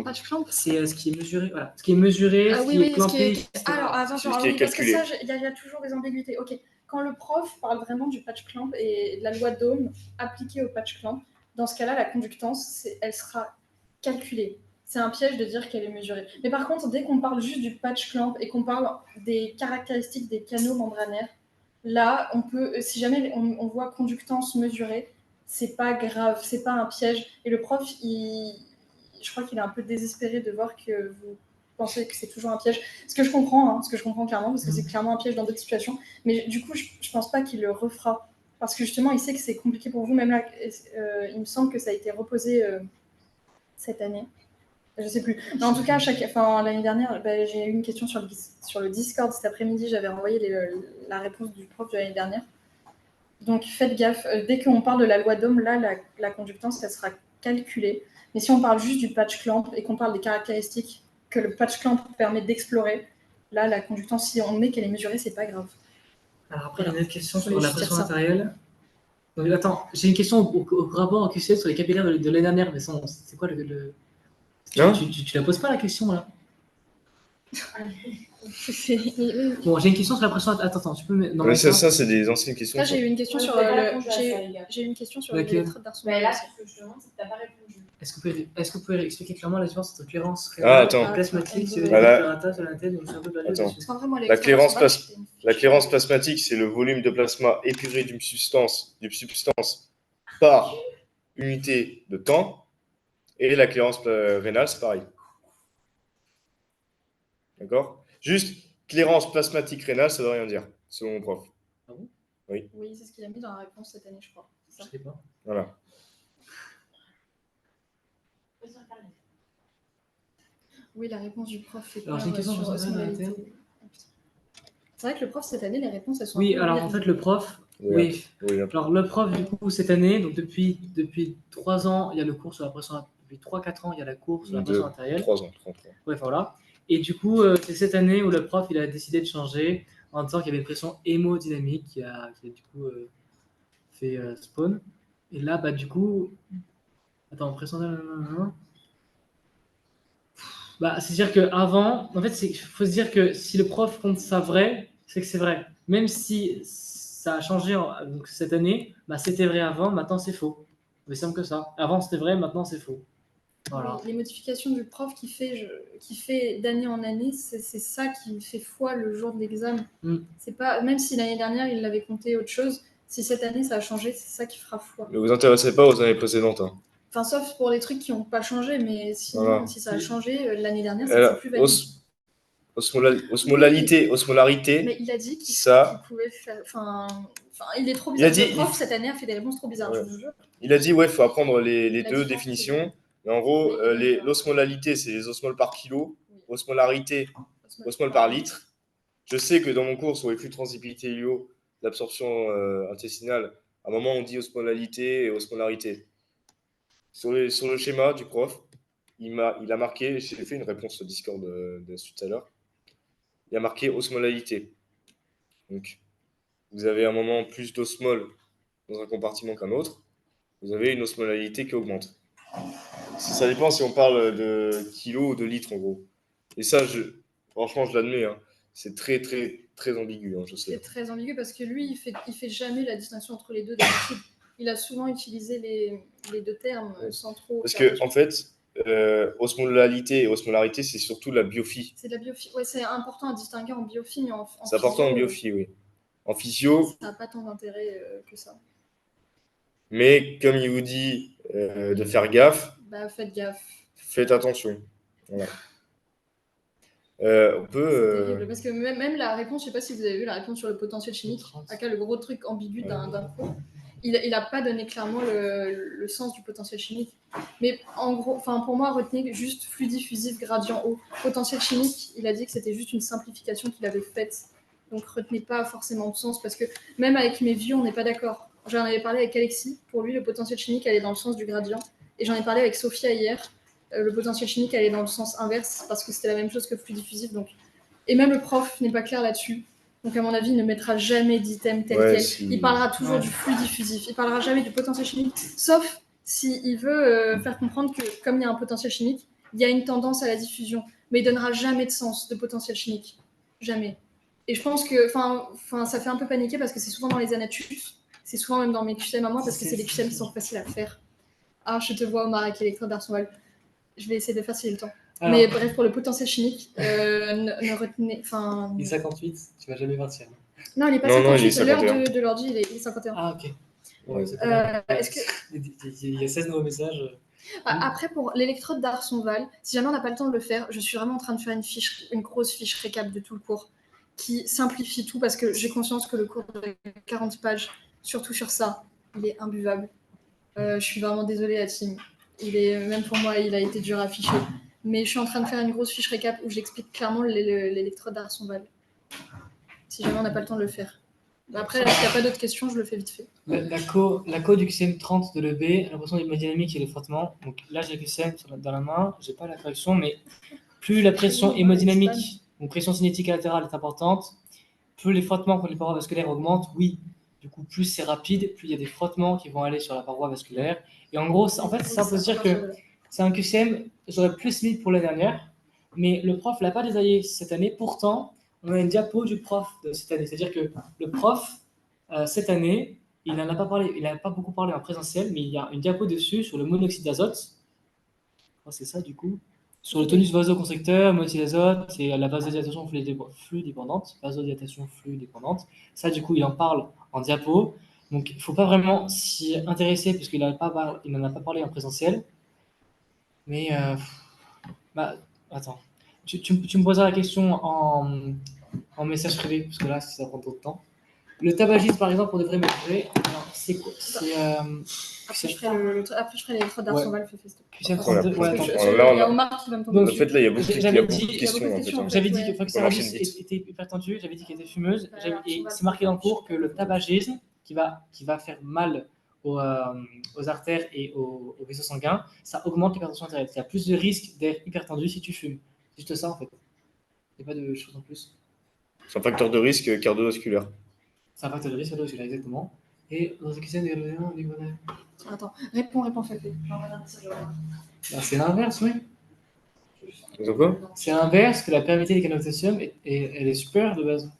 Patch clamp. C'est ce qui est mesuré, voilà. Ce qui est mesuré, ce qui est clampé. Alors, attention, ce qui est calculé. parce que ça, il y a toujours des ambiguïtés. Ok, quand le prof parle vraiment du patch clamp et de la loi d'Ohm appliquée au patch clamp, dans ce cas-là, la conductance, elle sera calculée. C'est un piège de dire qu'elle est mesurée. Mais par contre, dès qu'on parle juste du patch clamp et qu'on parle des caractéristiques des canaux membranaires, là, on peut, si jamais on voit conductance mesurée, c'est pas grave, c'est pas un piège. Et le prof, je crois qu'il est un peu désespéré de voir que vous pensez que c'est toujours un piège. Ce que je comprends clairement, parce que c'est clairement un piège dans d'autres situations. Mais du coup, je pense pas qu'il le refera. Parce que justement, il sait que c'est compliqué pour vous. Même là, il me semble que ça a été reposé cette année. Je sais plus. Mais en tout cas, l'année dernière, j'ai eu une question sur le Discord cet après-midi. J'avais envoyé la réponse du prof de l'année dernière. Donc faites gaffe. Dès qu'on parle de la loi d'Ohm, là, la conductance, elle sera calculée. Mais si on parle juste du patch clamp et qu'on parle des caractéristiques que le patch clamp permet d'explorer, là, la conductance, si on met qu'elle est mesurée, c'est pas grave. Alors après, une autre question sur la pression artérielle. Donc, attends, j'ai une question au rapport en QCM sur les capillaires de l'année dernière, mais c'est quoi le... Tu la poses pas la question là? Bon, j'ai une question sur la pression. Attends, tu peux me. Ouais, ça, c'est des anciennes questions. Là, j'ai eu une question sur l'électrode d'Arsenal. Mais là, ce que je te demande, c'est que tu n'as pas répondu. Est-ce que vous pouvez expliquer clairement la différence entre clairance plasmatique La clairance plasmatique, c'est le volume de plasma épuré d'une substance par unité de temps. Et la clairance rénale, c'est pareil. D'accord? Juste, clairance plasmatique rénale, ça ne veut rien dire, selon mon prof. Ah bon? Oui, c'est ce qu'il a mis dans la réponse cette année, je crois. Je sais pas. Voilà. Oui, la réponse du prof fait alors, j'ai une question sur ça. C'est vrai que le prof, cette année, les réponses, elles sont... Oui, alors en fait, le prof... Oui. Alors, le prof, du coup, cette année, donc depuis 3 ans, il y a le cours sur la pression... Depuis 3-4 ans, il y a la cours sur la pression artérielle. 3 ans, 33. Ouais, voilà. Et du coup, c'est cette année où le prof, il a décidé de changer en disant qu'il y avait une pression hémodynamique qui a du coup fait spawn. Et là, du coup... Attends, pression... c'est-à-dire qu'avant, en fait, il faut se dire que si le prof compte ça vrai, c'est que c'est vrai. Même si ça a changé donc cette année, c'était vrai avant, maintenant c'est faux. C'est simple que ça. Avant c'était vrai, maintenant c'est faux. Voilà. Les modifications du prof qui fait d'année en année, c'est ça qui fait foi le jour de l'examen. C'est pas, même si l'année dernière il avait compté autre chose, si cette année ça a changé, c'est ça qui fera foi. Ne vous intéressez pas aux années précédentes. Hein. Enfin, sauf pour les trucs qui n'ont pas changé, mais sinon, Voilà. si ça a changé, l'année dernière, c'était plus valide. Osmolarité, Mais il a dit qu'il ça, pouvait faire. Enfin, il est trop Il a bizarre. dit- Le prof, cette année, a fait des réponses trop bizarres, Ouais. je vous jure. il a dit, ouais, il faut apprendre les La deux différence, définitions. Mais en gros, l'osmolalité, c'est les osmoles par kilo. Oui. Osmolarité, osmoles par litre. Je sais que dans mon cours sur les flux transépithéliaux d'absorption intestinale, à un moment, on dit osmolalité et osmolarité. Sur le schéma du prof, il a marqué, j'ai fait une réponse au Discord de tout à l'heure, il a marqué osmolalité. Donc, vous avez un moment plus d'osmol dans un compartiment qu'un autre, vous avez une osmolalité qui augmente. Ça dépend si on parle de kilos ou de litres, en gros. Et ça, franchement, je l'admets, hein, c'est très, très, très ambigu, hein, je C'est sais. très ambigu parce que lui, il fait jamais la distinction entre les deux d'habitude. Il a souvent utilisé les deux termes sans trop. Parce faire que, la en fait, osmolalité et osmolarité, c'est surtout la biophie. C'est de la biophie. Ouais, c'est important à distinguer en biophie, mais en C'est important en physio, biophie, oui. En physio, ça n'a pas tant d'intérêt que ça. mais comme il vous dit de faire gaffe, Bah, faites gaffe. faites attention. Voilà. On peut. C'est terrible. Parce que même la réponse, je sais pas si vous avez vu la réponse sur le potentiel chimique, aka le gros truc ambigu d'un cours, il n'a pas donné clairement le sens du potentiel chimique. Mais en gros, pour moi, retenez juste flux diffusif gradient haut. Potentiel chimique, il a dit que c'était juste une simplification qu'il avait faite. Donc retenez pas forcément de sens parce que même avec mes vieux, on n'est pas d'accord. J'en avais parlé avec Alexis. Pour lui, le potentiel chimique allait dans le sens du gradient. Et j'en ai parlé avec Sophia hier. Le potentiel chimique allait dans le sens inverse parce que c'était la même chose que flux diffusif. Donc... Et même le prof n'est pas clair là-dessus. Donc, à mon avis, il ne mettra jamais d'item tel quel. Il parlera toujours du flux diffusif. Il parlera jamais du potentiel chimique, sauf s'il veut faire comprendre que, comme il y a un potentiel chimique, il y a une tendance à la diffusion. Mais il donnera jamais de sens de potentiel chimique. Jamais. Et je pense que ça fait un peu paniquer parce que c'est souvent dans les anatus. C'est souvent même dans mes QCM à moi parce que c'est des QCM qui sont faciles à faire. Ah, je te vois, Omar, avec l'électrode d'Arsonval. Je vais essayer de faire si j'ai le temps. Alors, Mais bref, pour le potentiel chimique, ne retenez. il est 58, tu vas jamais partir. Non, il n'est pas Non, non, il est 58. L'heure 51. de l'ordi, il est 51. Ah, ok. Ouais. C'est pas mal. Est-ce que... Il y a 16 nouveaux messages. Après, pour l'électrode d'Arsonval, si jamais on n'a pas le temps de le faire, je suis vraiment en train de faire une grosse fiche récap de tout le cours qui simplifie tout parce que j'ai conscience que le cours de 40 pages, surtout sur ça, il est imbuvable. Je suis vraiment désolée, la team. Même pour moi, il a été dur à afficher. Mais je suis en train de faire une grosse fiche récap où j'explique clairement l'électrode d'Arsonval. Si jamais on n'a pas le temps de le faire. Après, s'il n'y a pas d'autres questions, je le fais vite fait. La co du QCM 30 de l'EB, l'impression hémodynamique et les frottements. Donc là, j'ai le QCM dans la main, j'ai pas la correction, mais plus la pression hémodynamique, donc pression cinétique latérale est importante, plus les frottements contre les parois vasculaires augmentent, oui. Du coup, plus c'est rapide, plus il y a des frottements qui vont aller sur la paroi vasculaire. Et en gros, en fait, ça veut dire que c'est un QCM, j'aurais plus mis pour l'année dernière, mais le prof l'a pas détaillé cette année. Pourtant, on a une diapo du prof de cette année. C'est-à-dire que le prof, cette année, il n'en a pas parlé, il n'a pas beaucoup parlé en présentiel, mais il y a une diapo dessus sur le monoxyde d'azote. Je crois que c'est ça, du coup. Sur le tonus vasoconstricteur, monoxyde d'azote et la vasodilatation flux dépendante. Vasodilatation flux dépendante. Ça, du coup, il en parle en diapo. Donc, il ne faut pas vraiment s'y intéresser puisqu'il n'en a pas parlé en présentiel. Mais, attends. Tu me poseras la question en message privé, parce que là, ça prend trop de temps. Le tabagisme, par exemple, on devrait mesurer. Alors, c'est quoi Après, je ferai l'électrode d'Arsonval. QCM Voilà. 32. Ouais, attends. Il y a Omar qui va me tomber En dessus. fait, là, il y a beaucoup de J'avais questions. dit- En fait, J'avais dit ouais. que Franck On enchaîne Sarabis vite. était hypertendue, j'avais dit qu'elle était fumeuse. Voilà, Et on va c'est marqué dans le cours que faire le tabagisme, qui va faire mal aux artères et aux vaisseaux sanguins, ça augmente l'hypertension artérielle. Il y a plus de risque d'être hypertendu si tu fumes. C'est juste ça, en fait. Il n'y a pas de choses en plus. C'est un facteur de risque cardiovasculaire. C'est un facteur de risque, exactement. Et dans ce qui s'est Attends, réponds, Fafé. c'est l'inverse, oui. Donc quoi? C'est l'inverse que la perméabilité des canaux de potassium, elle est supérieure de base.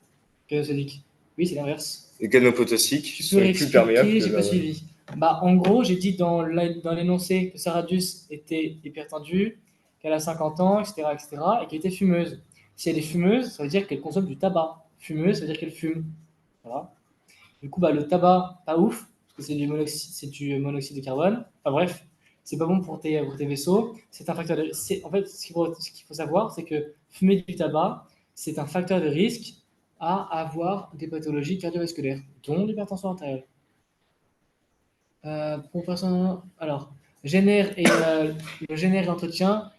Canaux sodiques. Oui, c'est l'inverse. Les canaux potassiques Tu sont peux plus réexpliquer, perméables que j'ai pas suivi. En gros, j'ai dit dans l'énoncé que Saradius était hypertendue, qu'elle a 50 ans, etc., et qu'elle était fumeuse. Si elle est fumeuse, ça veut dire qu'elle consomme du tabac. Fumeuse, ça veut dire qu'elle fume. Voilà. Du coup, le tabac, pas ouf, parce que c'est du monoxyde de carbone. Enfin bref, c'est pas bon pour tes vaisseaux. C'est un facteur en fait, ce qu'il faut savoir, c'est que fumer du tabac, c'est un facteur de risque à avoir des pathologies cardiovasculaires, dont l'hypertension artérielle. Pour personne, alors, le génère et entretien,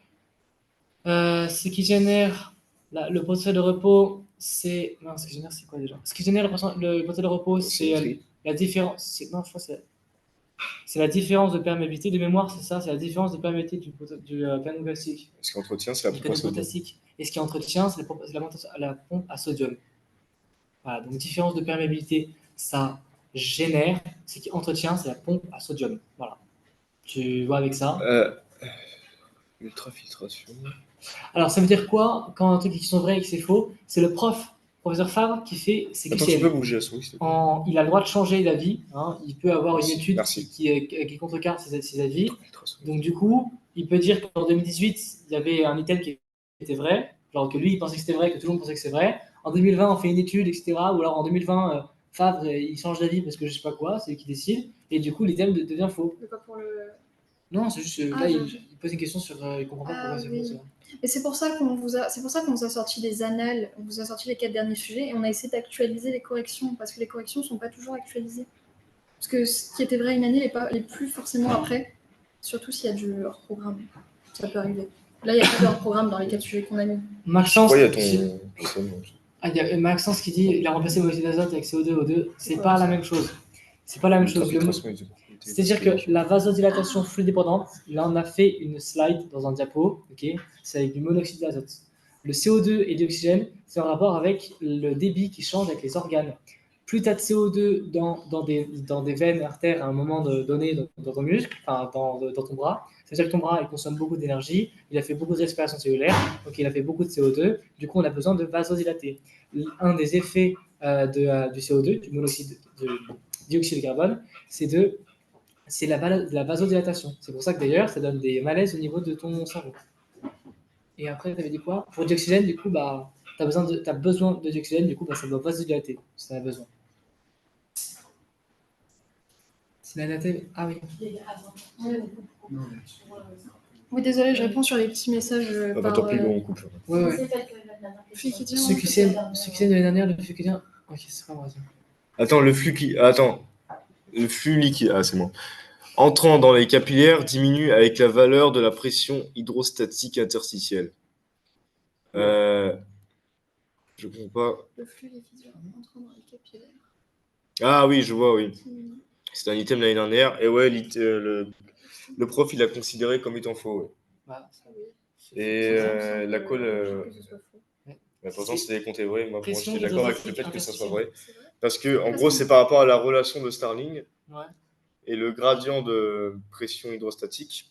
ce qui génère le potentiel de repos, c'est. Non, ce qui génère, c'est quoi déjà? Ce qui génère le potentiel de repos, c'est la différence. Non, je crois que c'est la différence de perméabilité de mémoire, c'est ça, c'est la différence de perméabilité du canal plastique. Ce qui entretient, c'est la Du pompe à canal sodium. plastique. Et ce qui entretient, c'est la pompe à sodium. Voilà, donc différence de perméabilité, ça génère. Ce qui entretient, c'est la pompe à sodium. Voilà. Tu vois avec ça. Ultrafiltration. Alors, ça veut dire quoi quand un truc qui sont vrais et que c'est faux? C'est le professeur Favre, qui fait ses Attends, tu QCM. peux bouger la souris, s'il te plaît. Il a le droit de changer d'avis. Hein. Il peut avoir une étude Merci. qui contrecarre ses avis. Donc, du coup, il peut dire qu'en 2018, il y avait un item qui était vrai, genre que lui, il pensait que c'était vrai, que tout le monde pensait que c'est vrai. En 2020, on fait une étude, etc. Ou alors en 2020, Favre, il change d'avis parce que je sais pas quoi, c'est lui qui décide. Et du coup, l'item devient faux. Mais pas pour le... Non, c'est juste Ah, là, je- il pose une question sur. Il comprend pas pourquoi c'est oui. faux. Et c'est pour ça qu'on vous a sorti les annales, on vous a sorti les 4 derniers sujets et on a essayé d'actualiser les corrections parce que les corrections sont pas toujours actualisées. Parce que ce qui était vrai une année n'est plus forcément après, surtout s'il y a du hors-programme. Ça peut arriver. Là, il n'y a pas de hors-programme dans les 4 sujets qu'on a mis. Maxence, Pourquoi il y a ton. il y a Maxence qui dit il a remplacé le monoxyde d'azote avec CO2, O2. C'est pas la même chose. C'est pas la même chose. C'est-à-dire que la vasodilatation fluide dépendante, là on a fait une slide dans un diapo, ok, c'est avec du monoxyde d'azote. Le CO2 et l'oxygène, c'est en rapport avec le débit qui change avec les organes. Plus tu as de CO2 dans des veines, artères à un moment donné dans ton muscle, enfin dans ton bras, c'est-à-dire que ton bras il consomme beaucoup d'énergie, il a fait beaucoup de respiration cellulaire, donc il a fait beaucoup de CO2, du coup on a besoin de vasodilater. Un des effets du CO2, du monoxyde de dioxyde de carbone, c'est la vasodilatation. C'est pour ça que d'ailleurs, ça donne des malaises au niveau de ton cerveau. Et après, tu avais dit quoi? Pour dioxygène, du coup, bah, tu as besoin de dioxygène, du coup, bah, ça doit vasodilater si tu as besoin. C'est la naté. Ah oui. Oui, désolé, je réponds sur les petits messages par... Tant pis, bon, on coupe. Ouais. Ce qui s'est de l'année dernière, le flux qui vient. Ok, c'est pas grave. Attends, le flux liquide. Ah, c'est moi. Entrant dans les capillaires diminue avec la valeur de la pression hydrostatique interstitielle. Je comprends pas. Le flux liquide entrant dans les capillaires. Ah oui, je vois, oui. C'est un item l'année dernière. Et ouais, le prof, il l'a considéré comme étant faux. Ouais. Bah, Et la colle. Que ce soit faux. Pourtant, c'était compté vrai. Moi, Pression j'étais d'accord avec le hydrostatique fait que ça soit interstitielle. vrai. Parce que, en gros, c'est par rapport à la relation de Starling Ouais. et le gradient de pression hydrostatique.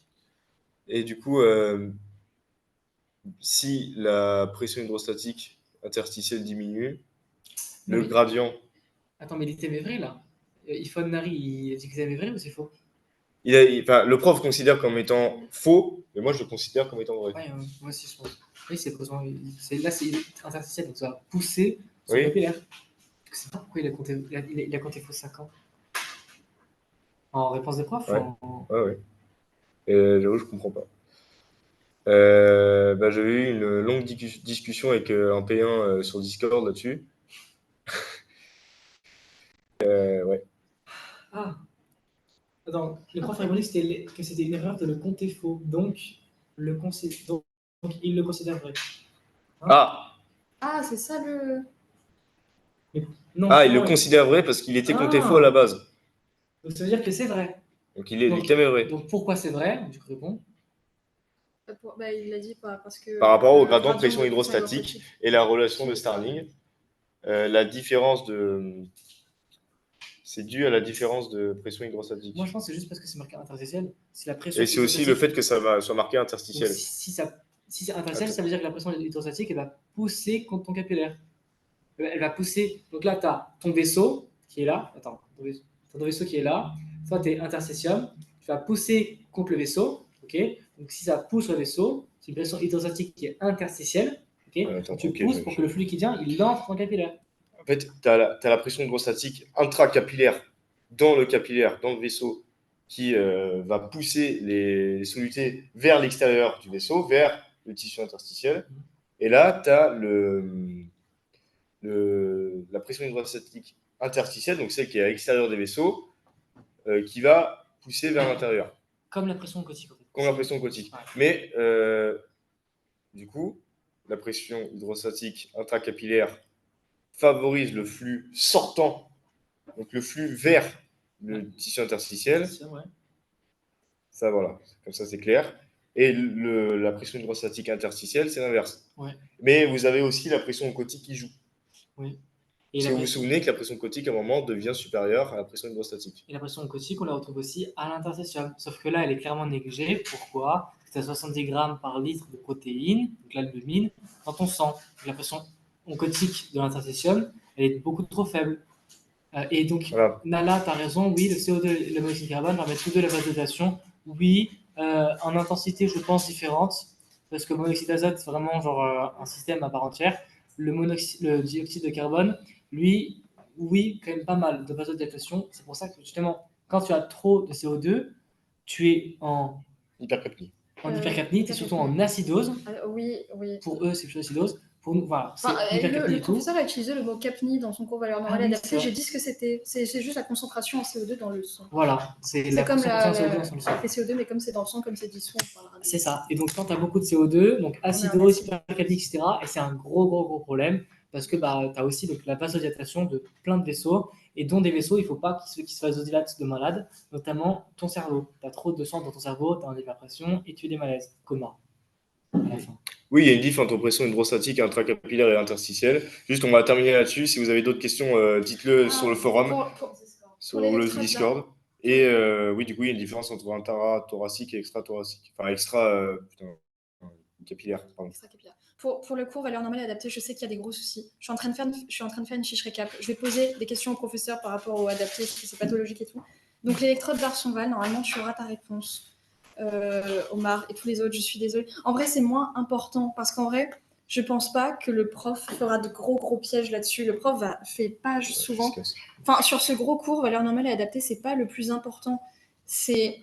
Et du coup, si la pression hydrostatique interstitielle diminue, Non, le mais- gradient. Attends, mais l'item est vrai là. Ifon Nari, il dit que l'item est vrai ou c'est faux? Le prof considère comme étant faux, mais moi je le considère comme étant vrai. Ouais, moi aussi je pense. Oui, c'est besoin. Là, c'est interstitiel, donc ça va pousser son Oui. capillaire. Je sais pas pourquoi il a compté faux 5 ans. En réponse des profs Ouais. ou Ouais. J'avoue, je comprends pas. J'avais eu une longue discussion avec un P1 sur Discord là-dessus. Ouais. Ah. Attends, le prof a répondu que c'était une erreur de le compter faux. Donc, il le considère vrai. Ah, C'est ça le... Non, il c'est le vrai. considère vrai parce qu'il était compté faux à la base. Donc ça veut dire que c'est vrai. Donc l'item est vrai. Donc pourquoi c'est vrai? Du coup, réponds. il l'a dit parce que... Par rapport au gradient de pression hydrostatique et la relation de Starling, la différence de... C'est dû à la différence de pression hydrostatique. Moi, je pense que c'est juste parce que c'est marqué interstitiel. Si la pression Et c'est aussi le fait que ça soit marqué interstitiel. Donc, si c'est interstitiel, ça veut dire que la pression hydrostatique, elle va pousser contre ton capillaire. Elle va pousser. Donc là, tu as ton vaisseau qui est là. Attends, ton vaisseau qui est là. Toi, tu es interstitium. Tu vas pousser contre le vaisseau. Ok. Donc si ça pousse le vaisseau, c'est une pression hydrostatique qui est interstitielle. Ok. Donc, tu pousses pour que le flux qui vient, il entre dans le capillaire. En fait, tu as la pression hydrostatique intracapillaire dans le capillaire, dans le vaisseau, qui va pousser les solutés vers l'extérieur du vaisseau, vers le tissu interstitiel. Et là, tu as la pression hydrostatique interstitielle, donc celle qui est à l'extérieur des vaisseaux, qui va pousser vers l'intérieur. Comme la pression aquatique, en fait. Comme la pression aquatique. Ouais. Mais du coup, la pression hydrostatique intracapillaire favorise le flux sortant, donc le flux vers le tissu interstitiel. Ouais. Ça, voilà, comme ça c'est clair. Et la pression hydrostatique interstitielle, c'est l'inverse. Ouais. Mais vous avez aussi la pression aquatique qui joue. Oui. Parce que vous vous souvenez que la pression aquatique, à un moment, devient supérieure à la pression hydrostatique. Et la pression aquatique, on la retrouve aussi à l'interstitium. Sauf que là, elle est clairement négligée. Pourquoi? C'est à 70 grammes par litre de protéines, donc l'albumine, dans ton sang. Donc, la pression aquatique de l'interstitium, elle est beaucoup trop faible. Et donc, voilà. Nala, tu as raison, oui, le CO2 et le monoxyde de carbone permettent tous deux la vasodilatation. Oui, en intensité, je pense, différente. Parce que le monoxyde d'azote, c'est vraiment genre un système à part entière. Le dioxyde de carbone, lui, oui, quand même pas mal de vasodilatation. C'est pour ça que justement, quand tu as trop de CO2, tu es en hypercapnie. En hypercapnie, tu es surtout en acidose. Oui. Pour eux, c'est plutôt acidose. Pour nous, voilà, c'est le professeur a utilisé le mot capnie dans son cours valeur normale adaptée. Oui, j'ai dit ce que c'était. C'est juste la concentration en CO2 dans le sang. Voilà, c'est la comme concentration en CO2 dans le sang. Les CO2, mais comme c'est dans le sang, comme c'est dissous. C'est ça. Et donc, quand tu as beaucoup de CO2, donc acidose, hypercapnie, etc., et c'est un gros problème parce que tu as aussi donc, la vasodilatation de plein de vaisseaux et dont des vaisseaux, il ne faut pas qu'ils se vasodilatent de malade, notamment ton cerveau. Tu as trop de sang dans ton cerveau, tu as une hyperpression et tu as des malaises, coma. À la fin. Oui, il y a une diff entre pression hydrostatique, intracapillaire et interstitielle. Juste, on va terminer là-dessus. Si vous avez d'autres questions, dites-le sur le forum, sur le Discord. Et oui, du coup, il y a une différence entre intrathoracique et extrathoracique. Enfin, capillaire, pardon. Extracapillaire. Pour le cours valeur normale adaptée, je sais qu'il y a des gros soucis. Je suis en train de faire une fiche récap. Je vais poser des questions au professeur par rapport au adapté, parce que c'est pathologique et tout. Donc, l'électrode Varsonval, normalement, tu auras ta réponse. Omar et tous les autres, je suis désolée. En vrai, c'est moins important parce qu'en vrai, je pense pas que le prof fera de gros pièges là-dessus. Le prof fait pas souvent. Enfin, sur ce gros cours, valeur normale et adaptée, c'est pas le plus important. C'est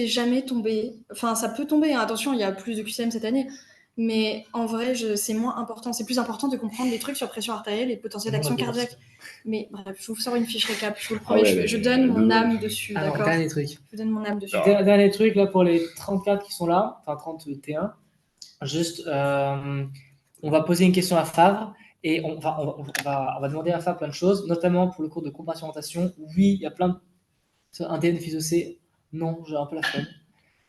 jamais tombé. Enfin, ça peut tomber. Hein. Attention, il y a plus de QCM cette année. Mais en vrai, c'est moins important. C'est plus important de comprendre les trucs sur pression artérielle et potentiel d'action cardiaque. Mais bref, je vous sors une fiche récap, je vous le promets. Je donne mon âme dessus, d'accord ? Dernier truc. Je donne mon âme dessus. Dernier truc, là, pour les 34 qui sont là, enfin 31, juste, on va poser une question à Favre et on va demander à Favre plein de choses, notamment pour le cours de compartimentation. Oui, il y a plein de... Un DN physocé, non, j'ai un peu la flemme.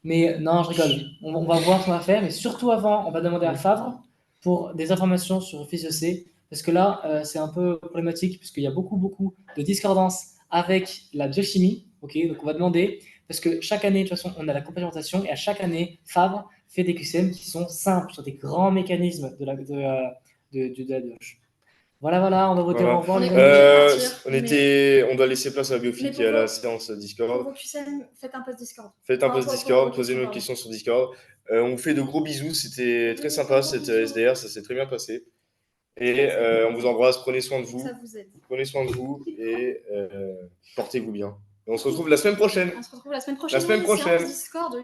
Mais non, je rigole. On va voir ce qu'on va faire, mais surtout avant, on va demander à Favre pour des informations sur physocé, parce que là, c'est un peu problématique, puisqu'il y a beaucoup de discordances avec la biochimie. Okay, donc on va demander, parce que chaque année, de toute façon, on a la complémentation, et à chaque année, Favre fait des QCM qui sont simples, sur des grands mécanismes de la doge. Voilà, on va voter au revoir. On doit laisser place à la biophysique et à la séance Discord. Pour vos QCM, faites un post Discord. Faites un post Discord, posez nos questions sur Discord. On vous fait de gros bisous, c'était très sympa cette SDR, ça s'est très bien passé. Et on vous embrasse, prenez soin de vous. Ça vous aide. Prenez soin de vous et portez-vous bien. Et on se retrouve la semaine prochaine. La semaine prochaine. Discord.